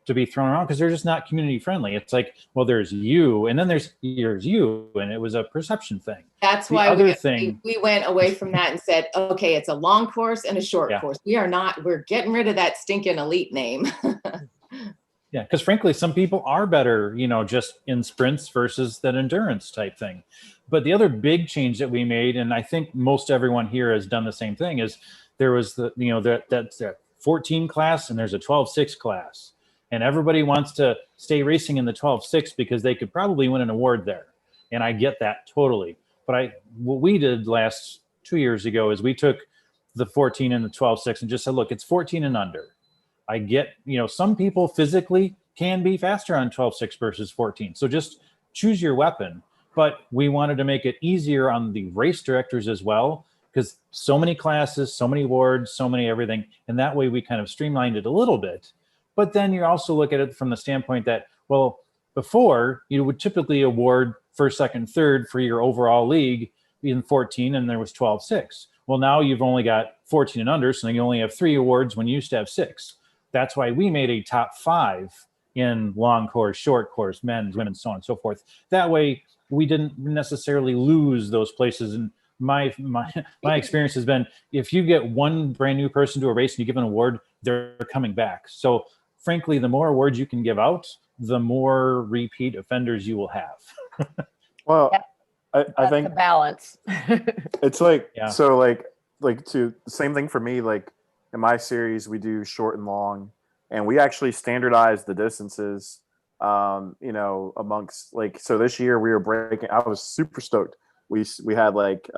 to be thrown around because they're just not community friendly. It's like, well, there's you, and then there's you, and it was a perception thing. That's why we went away from that and said, okay, it's a long course and a short course. We're getting rid of that stinking elite name. Yeah, because frankly, some people are better, just in sprints versus that endurance type thing. But the other big change that we made, and I think most everyone here has done the same thing, is there was that 14 class and there's a 12-6 class. And everybody wants to stay racing in the 12-6 because they could probably win an award there. And I get that totally. But what we did last 2 years ago is we took the 14 and the 12-6 and just said, look, it's 14 and under. I get, some people physically can be faster on 12-6 versus 14. So just choose your weapon. But we wanted to make it easier on the race directors as well, because so many classes, so many awards, so many everything. And that way we kind of streamlined it a little bit. But then you also look at it from the standpoint that, well, before you would typically award first, second, third for your overall league in 14, and there was 12-6. Well, now you've only got 14 and under, so you only have 3 awards when you used to have 6. That's why we made a top 5 in long course, short course, men's, women's, so on and so forth. That way we didn't necessarily lose those places. And my experience has been, if you get one brand new person to a race and you give an award, they're coming back. So frankly, the more awards you can give out, the more repeat offenders you will have. Well, yep. I think the balance. It's like, so like to the same thing for me, like in my series, we do short and long, and we actually standardize the distances, amongst so this year we were breaking, I was super stoked. We had like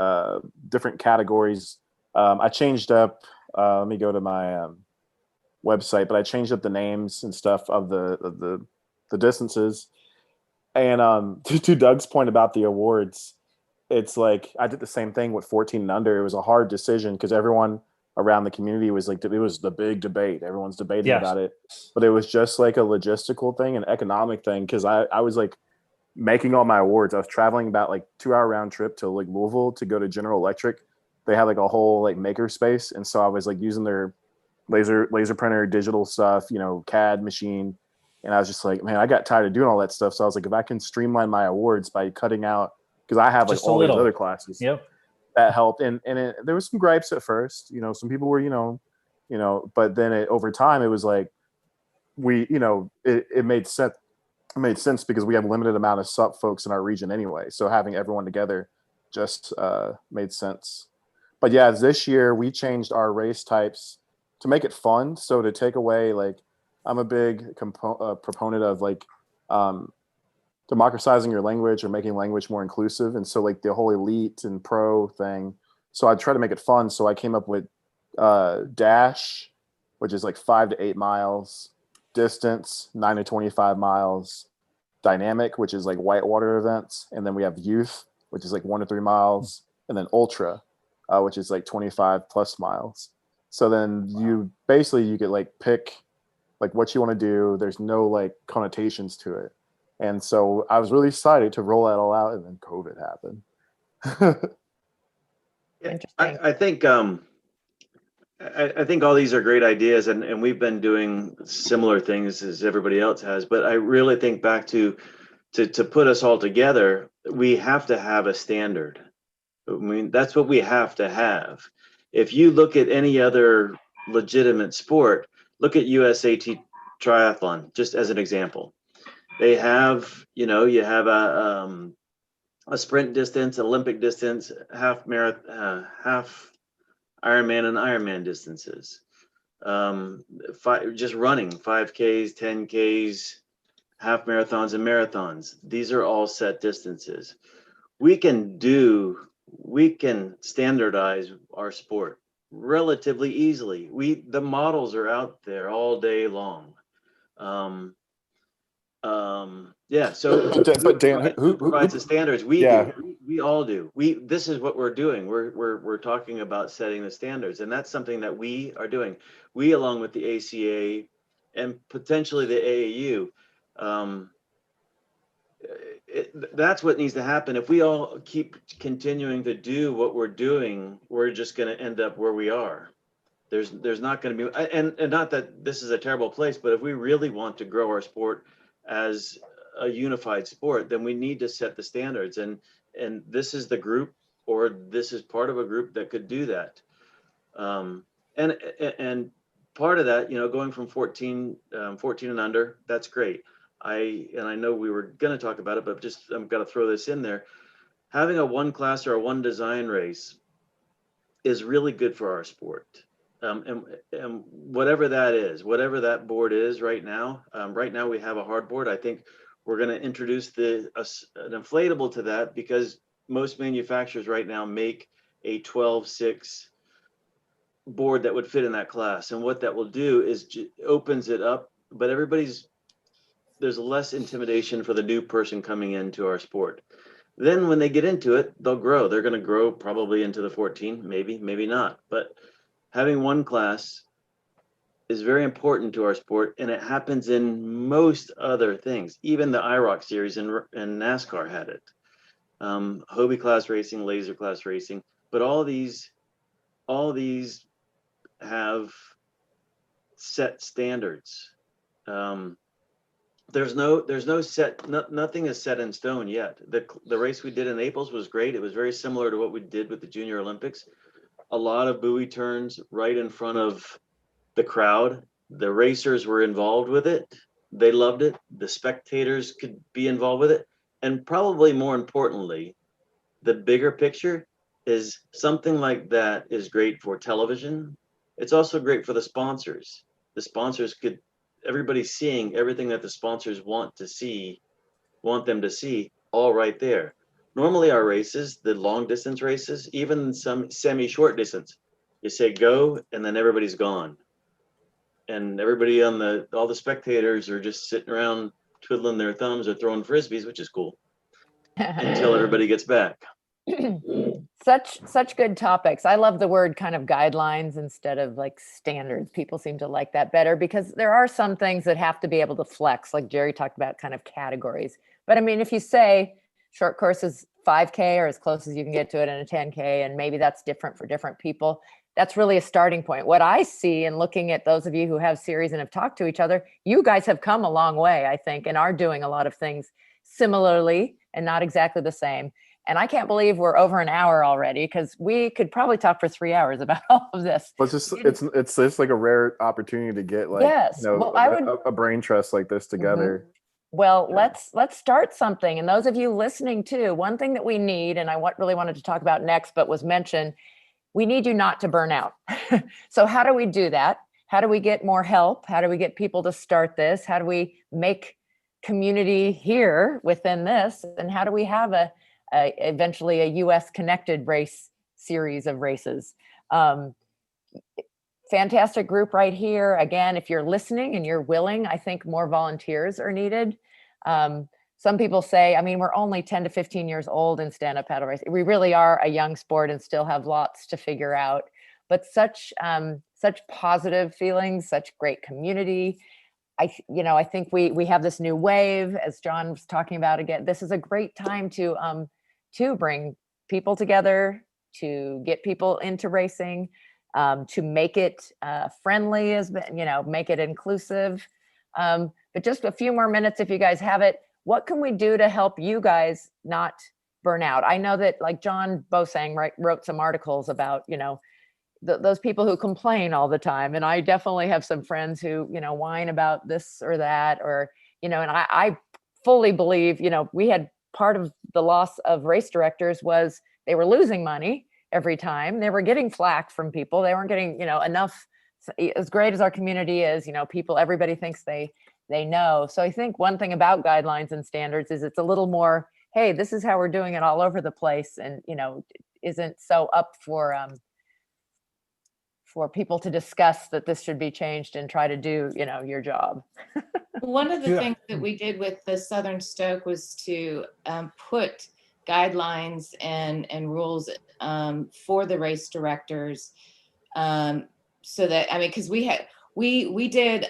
different categories. I changed up, let me go to my website, but I changed up the names and stuff of the distances. And to Doug's point about the awards, it's like I did the same thing with 14 and under. It was a hard decision because everyone around the community was like, it was the big debate. Everyone's debating about it, but it was just like a logistical thing, an economic thing. Cause I was like making all my awards. I was traveling about like 2-hour round trip to like Louisville to go to General Electric. They had like a whole like maker space. And so I was like using their laser printer, digital stuff, CAD machine. And I was just like, man, I got tired of doing all that stuff. So I was like, if I can streamline my awards by cutting out, because I have like just all these other classes. Yep. That helped. And there was some gripes at first, some people were, but then over time it was like, it made sense. It made sense because we have a limited amount of SUP folks in our region anyway. So having everyone together just made sense. But yeah, this year we changed our race types to make it fun. So to take away, like, I'm a big proponent of like democratizing your language or making language more inclusive. And so like the whole elite and pro thing. So I try to make it fun. So I came up with dash, which is like 5 to 8 miles, distance 9 to 25 miles, dynamic, which is like whitewater events, and then we have youth, which is like 1 to 3 miles, and then ultra, which is like 25 plus miles. So then you basically you get like pick like what you want to do. There's no like connotations to it. And so I was really excited to roll that all out, and then COVID happened. Yeah, Interesting. I think I think all these are great ideas, and we've been doing similar things as everybody else has. But I really think back to put us all together, we have to have a standard. I mean, that's what we have to have. If you look at any other legitimate sport, look at USAT triathlon, just as an example. They have, you know, you have a sprint distance, Olympic distance, half marathon, half Ironman and Ironman distances. Just running 5Ks, 10Ks, half marathons and marathons. These are all set distances. We can standardize our sport relatively easily. The models are out there all day long. Yeah, so But Dan, who provides the standards? We yeah. do. We all do. This is what we're doing. We're talking about setting the standards, and that's something that we are doing. We, along with the ACA and potentially the AAU, that's what needs to happen. If we all keep continuing to do what we're doing, we're just going to end up where we are. There's not going to be, and not that this is a terrible place, but if we really want to grow our sport as a unified sport, then we need to set the standards, and this is the group, or this is part of a group that could do that. And part of that, you know, going from 14 and under, that's great. I know we were going to talk about it, but just I'm going to throw this in there. Having a one class or a one design race is really good for our sport. And whatever that is, whatever that board is right now we have a hard board. I think we're going to introduce an inflatable to that, because most manufacturers right now make a 12-6 board that would fit in that class. And what that will do is opens it up, but there's less intimidation for the new person coming into our sport. Then when they get into it, they'll grow. They're going to grow probably into the 14, maybe not. But having one class is very important to our sport, and it happens in most other things. Even the IROC series in NASCAR had it. Hobie class racing, laser class racing, but all these have set standards. There's no set, nothing is set in stone yet. The race we did in Naples was great. It was very similar to what we did with the Junior Olympics. A lot of buoy turns right in front of the crowd. The racers were involved with it. They loved it. The spectators could be involved with it. And probably more importantly, the bigger picture is something like that is great for television. It's also great for the sponsors. The sponsors everybody's seeing everything that the sponsors want them to see, all right there. Normally our races, the long distance races, even some semi-short distance, you say go, and then everybody's gone. And everybody all the spectators are just sitting around twiddling their thumbs or throwing frisbees, which is cool, until everybody gets back. Such good topics. I love the word kind of guidelines instead of like standards. People seem to like that better, because there are some things that have to be able to flex, like Jerry talked about, kind of categories. But I mean, if you say short course is 5K or as close as you can get to it in a 10K, and maybe that's different for different people, that's really a starting point. What I see in looking at those of you who have series and have talked to each other, you guys have come a long way, I think, and are doing a lot of things similarly and not exactly the same. And I can't believe we're over an hour already, because we could probably talk for 3 hours about all of this. But it's just like a rare opportunity to get like, yes. you know, Well, I would, a brain trust like this together. Well, let's start something. And those of you listening too, one thing that we need, and I really wanted to talk about next, but was mentioned, we need you not to burn out. So how do we do that? how do we get more help? How do we get people to start this? How do we make community here within this? And how do we have eventually a US connected race series of races? Fantastic group right here. Again, if you're listening and you're willing, I think more volunteers are needed. Some people say, I mean, we're only 10 to 15 years old in stand-up paddle racing. We really are a young sport and still have lots to figure out, but such positive feelings, such great community. I think we have this new wave, as John was talking about again. This is a great time to bring people together, to get people into racing, to make it friendly, make it inclusive. But just a few more minutes, if you guys have it. What can we do to help you guys not burn out? I know that, like John Bosang wrote some articles about, those people who complain all the time. And I definitely have some friends who, whine about this or that, or, and I fully believe, we had part of the loss of race directors was they were losing money every time. They were getting flack from people. They weren't getting, enough. As great as our community is, everybody thinks they know. So I think one thing about guidelines and standards is it's a little more, hey, this is how we're doing it all over the place, and isn't so up for people to discuss that this should be changed and try to do your job. One of the things that we did with the Southern Stoke was to put guidelines and rules for the race directors, so that, because we did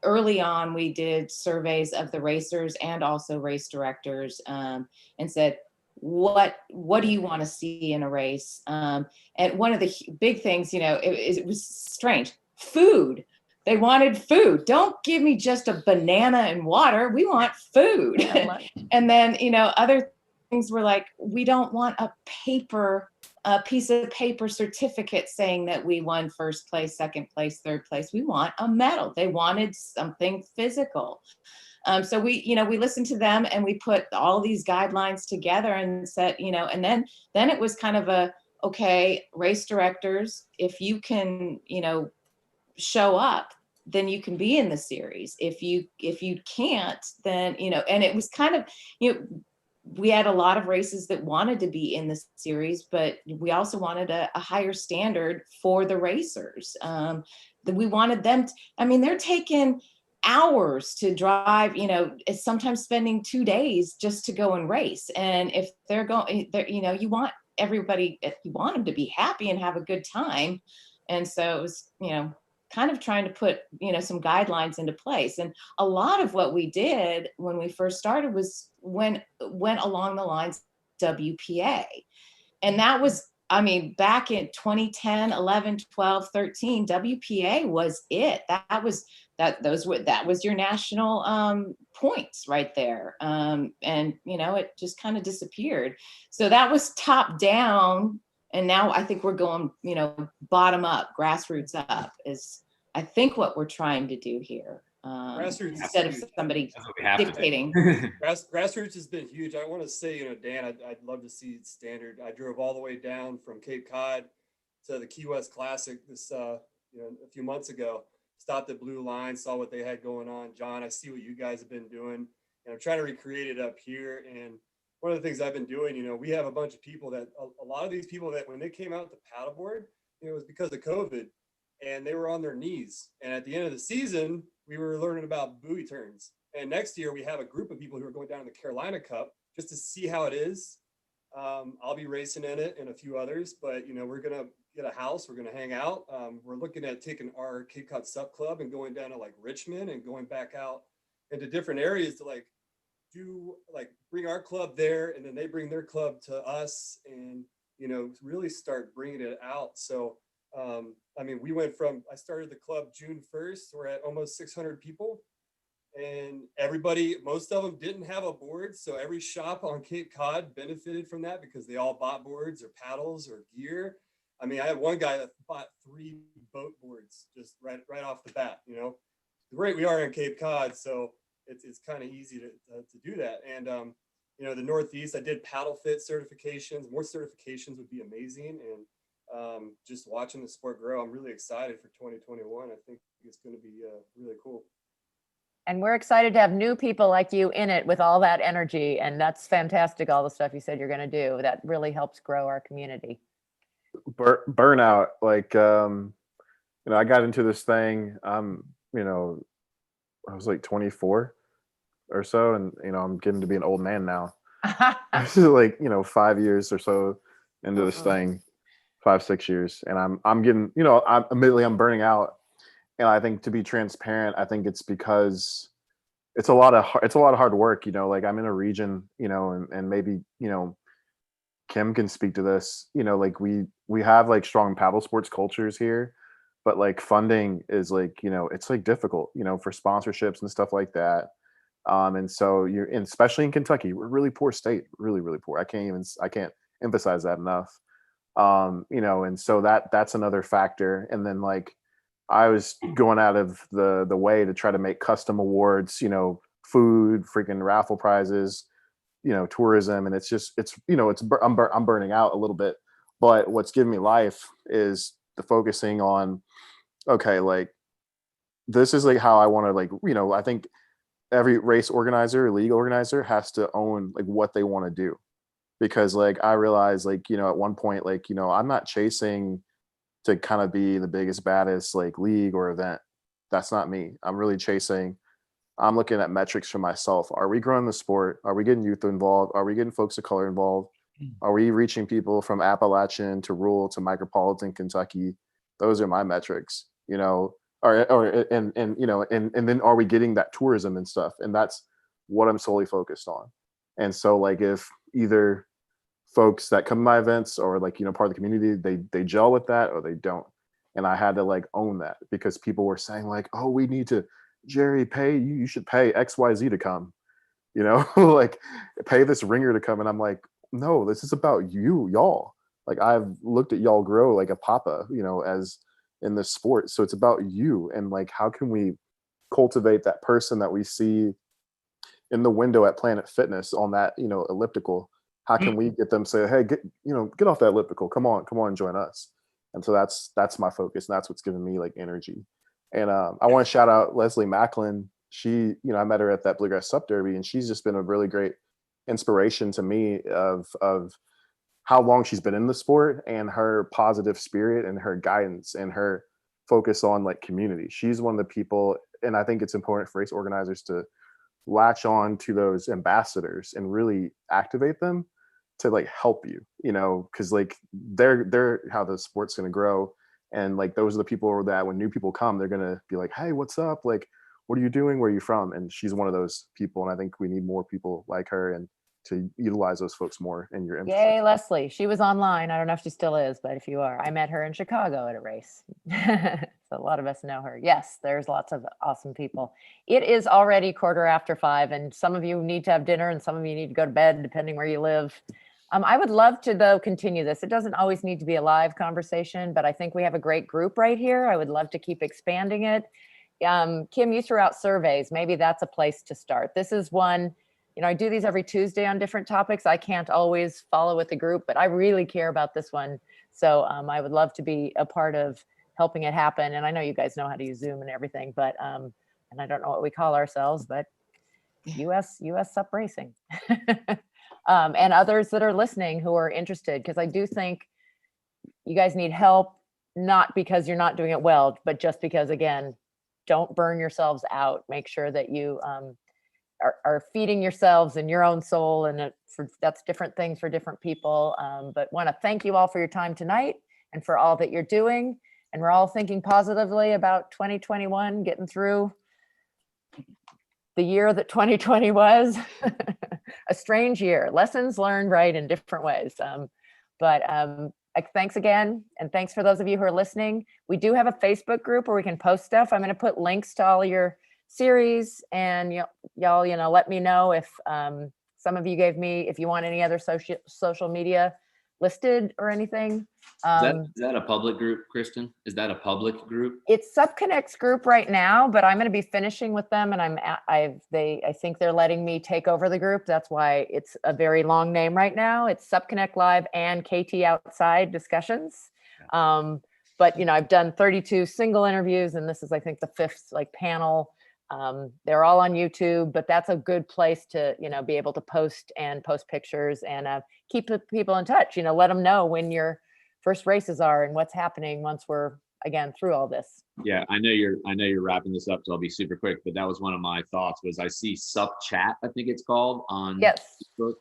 early on, we did surveys of the racers and also race directors, and said, what do you want to see in a race? And one of the big things, it was strange. Food. They wanted food. Don't give me just a banana and water. We want food. And then, other things were like, we don't want a piece of paper certificate saying that we won first place, second place, third place. We want a medal. They wanted something physical. So we listened to them, and we put all these guidelines together and said, and then it was kind of okay, race directors, if you can, show up, then you can be in the series. If you can't, then, and it was kind of, we had a lot of races that wanted to be in the series, but we also wanted a higher standard for the racers. That we wanted them they're taking hours to drive, sometimes spending 2 days just to go and race. And if they're going, you want everybody, you want them to be happy and have a good time. And so it was, kind of trying to put, some guidelines into place. And a lot of what we did when we first started was went along the lines of WPA. And that was, back in 2010, 11, 12, 13, WPA was it. That was your national points right there. And, it just kind of disappeared. So that was top down. And now I think we're going, bottom up, grassroots up is, I think, what we're trying to do here. Grassroots instead of somebody dictating. Grassroots has been huge. I want to say, Dan, I'd love to see standard. I drove all the way down from Cape Cod to the Key West Classic this, a few months ago. Stopped at Blue Line, saw what they had going on. John, I see what you guys have been doing, and I'm trying to recreate it up here. And one of the things I've been doing, we have a bunch of people that, a lot of these people that when they came out to paddleboard, it was because of COVID, and they were on their knees. And at the end of the season, we were learning about buoy turns. And next year we have a group of people who are going down to the Carolina Cup just to see how it is. I'll be racing in it and a few others, but we're going to get a house. We're going to hang out. We're looking at taking our Cape Cod SUP Club and going down to like Richmond and going back out into different areas to bring our club there, and then they bring their club to us, and really start bringing it out. So we went from, I started the club June 1st. We're at almost 600 people, and most of them didn't have a board. So every shop on Cape Cod benefited from that because they all bought boards or paddles or gear. I had one guy that bought 3 boat boards just right off the bat. Great, we are in Cape Cod, so it's kind of easy to do that. And the Northeast, I did paddle fit certifications. More certifications would be amazing. And just watching the sport grow, I'm really excited for 2021. I think it's going to be really cool. And we're excited to have new people like you in it with all that energy. And that's fantastic. All the stuff you said you're going to do, that really helps grow our community. Burnout, like, I got into this thing, I was like 24 or so, and I'm getting to be an old man now. This is like 5 years or so into this thing, 5-6 years, and I'm getting I'm burning out. And I think, to be transparent, I think it's because it's a lot of hard work. Like, I'm in a region, and maybe Kim can speak to this. Like, we have like strong paddle sports cultures here, but like funding is like it's like difficult for sponsorships and stuff like that. And so and especially in Kentucky, we're a really poor state, really, really poor. I can't emphasize that enough. And so that's another factor. And then, like, I was going out of the way to try to make custom awards, food, freaking raffle prizes, tourism, and I'm burning out a little bit. But what's giving me life is the focusing on, okay, like, this is like how I want to, like, I think every race organizer, league organizer has to own like what they want to do, because like I realized, like, at one point, like, I'm not chasing to kind of be the biggest, baddest like league or event. That's not me. I'm looking at metrics for myself. Are we growing the sport? Are we getting youth involved? Are we getting folks of color involved? Are we reaching people from Appalachian to rural to micropolitan Kentucky? Those are my metrics, and then are we getting that tourism and stuff? And that's what I'm solely focused on. And so, like, if either folks that come to my events or like part of the community, they gel with that or they don't. And I had to like own that, because people were saying like, oh, we need to, Jerry, pay you should pay XYZ to come, like, pay this ringer to come. And I'm like, no, this is about y'all. Like, I've looked at y'all grow like a papa, as in this sport. So it's about you. And like, how can we cultivate that person that we see in the window at Planet Fitness on that, elliptical? How can we get them say, hey, get off that elliptical, come on and join us? And so that's my focus, and that's what's giving me like energy. And I want to shout out Leslie Macklin. She, I met her at that Bluegrass Sup Derby, and she's just been a really great inspiration to me of how long she's been in the sport, and her positive spirit and her guidance and her focus on like community. She's one of the people, and I think it's important for race organizers to latch on to those ambassadors and really activate them to like help you, because like they're how the sport's going to grow. And like, those are the people that when new people come, they're going to be like, hey, what's up? Like, what are you doing? Where are you from? And she's one of those people. And I think we need more people like her, and to utilize those folks more in your infrastructure. Yay, Leslie. She was online. I don't know if she still is, but if you are, I met her in Chicago at a race. So a lot of us know her. Yes, there's lots of awesome people. It is already 5:15, and some of you need to have dinner and some of you need to go to bed, depending where you live. I would love to, though, continue this. It doesn't always need to be a live conversation, but I think we have a great group right here. I would love to keep expanding it. Kim, you threw out surveys. Maybe that's a place to start. This is one, I do these every Tuesday on different topics. I can't always follow with the group, but I really care about this one. So I would love to be a part of helping it happen. And I know you guys know how to use Zoom and everything, but, and I don't know what we call ourselves, but US SUP Racing. And others that are listening who are interested, because I do think you guys need help, not because you're not doing it well, but just because, again, don't burn yourselves out. Make sure that you are feeding yourselves and your own soul, and that's different things for different people. But want to thank you all for your time tonight and for all that you're doing. And we're all thinking positively about 2021, getting through the year that 2020 was. A strange year, lessons learned right in different ways. Thanks again. And thanks for those of you who are listening. We do have a Facebook group where we can post stuff. I'm going to put links to all your series, and y'all, let me know if some of you gave me, if you want any other social media listed or anything. Is that a public group, Kristen? Is that a public group? It's SUPConnect's group right now, but I'm going to be finishing with them, and I think they're letting me take over the group. That's why it's a very long name right now. It's SUPConnect Live and KT Outside Discussions. But, you know, I've done 32 single interviews, and this is, I think, the 5th like panel. They're all on YouTube, but that's a good place to, you know, be able to post pictures and keep people in touch, you know, let them know when your first races are and what's happening once we're, again, through all this. Yeah, I know you're wrapping this up, so I'll be super quick, but that was one of my thoughts was I see SUP chat, I think it's called, on Yes. Facebook.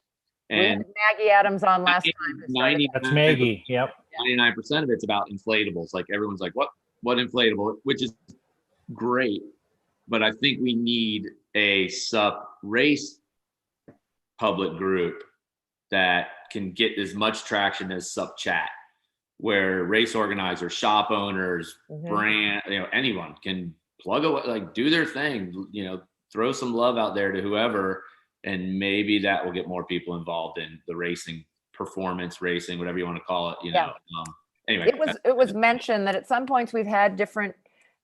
We had And Maggie Adams on last time. who started 90 that. That's Maggie. Yep. 99% of it's about inflatables. Like everyone's like, what inflatable? Which is great, but I think we need a SUP race public group that can get as much traction as SUP chat, where race organizers, shop owners, brand, you know, anyone can plug away, like do their thing, you know, throw some love out there to whoever, and maybe that will get more people involved in the racing, performance racing, whatever you want to call it, you know. Anyway, It was mentioned that at some points we've had different,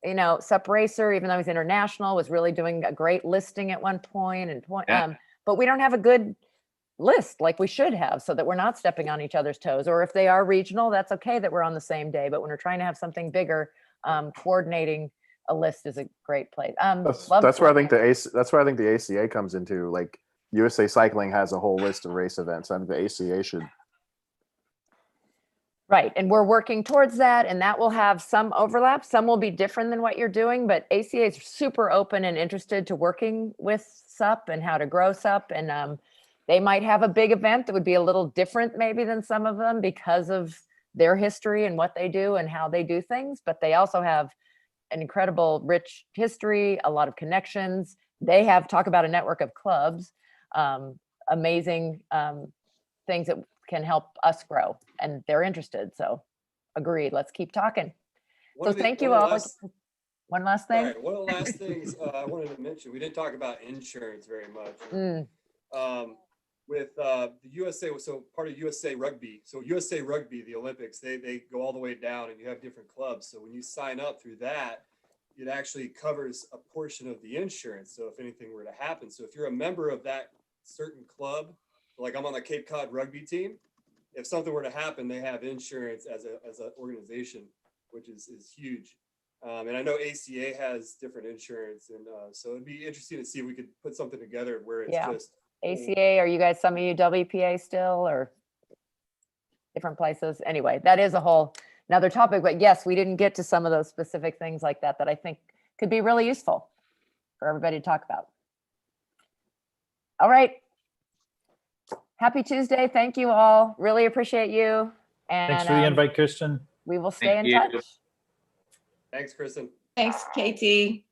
you know, SUP Racer, even though he's international, was really doing a great listing at one point, but we don't have a good list like we should have, so that we're not stepping on each other's toes. Or if they are regional, that's okay that we're on the same day. But when we're trying to have something bigger, coordinating a list is a great place. That's where I think the ACA comes into. Like USA Cycling has a whole list of race events. I think the ACA should. Right, and we're working towards that, and that will have some overlap. Some will be different than what you're doing, but ACA is super open and interested to working with SUP and how to grow SUP. And they might have a big event that would be a little different maybe than some of them because of their history and what they do and how they do things. But they also have an incredible rich history, a lot of connections. They have, talk about a network of clubs, amazing things that can help us grow, and they're interested. So agreed, let's keep talking. So thank you all. One last thing. Right, one of the last things I wanted to mention, we didn't talk about insurance very much. With the USA, so part of USA Rugby. So USA Rugby, the Olympics, they go all the way down and you have different clubs. So when you sign up through that, it actually covers a portion of the insurance. So if anything were to happen, so if you're a member of that certain club, like I'm on the Cape Cod rugby team, if something were to happen, they have insurance as an organization, which is huge. And I know ACA has different insurance, and so it'd be interesting to see if we could put something together where it's just ACA. Are you guys, some of you WPA still, or different places? Anyway, that is a whole another topic, but yes, we didn't get to some of those specific things like that I think could be really useful for everybody to talk about. All right. Happy Tuesday. Thank you all. Really appreciate you. And Thanks for the invite, Kristen. we will stay in touch. Thanks, Kristen. Thanks, Katie.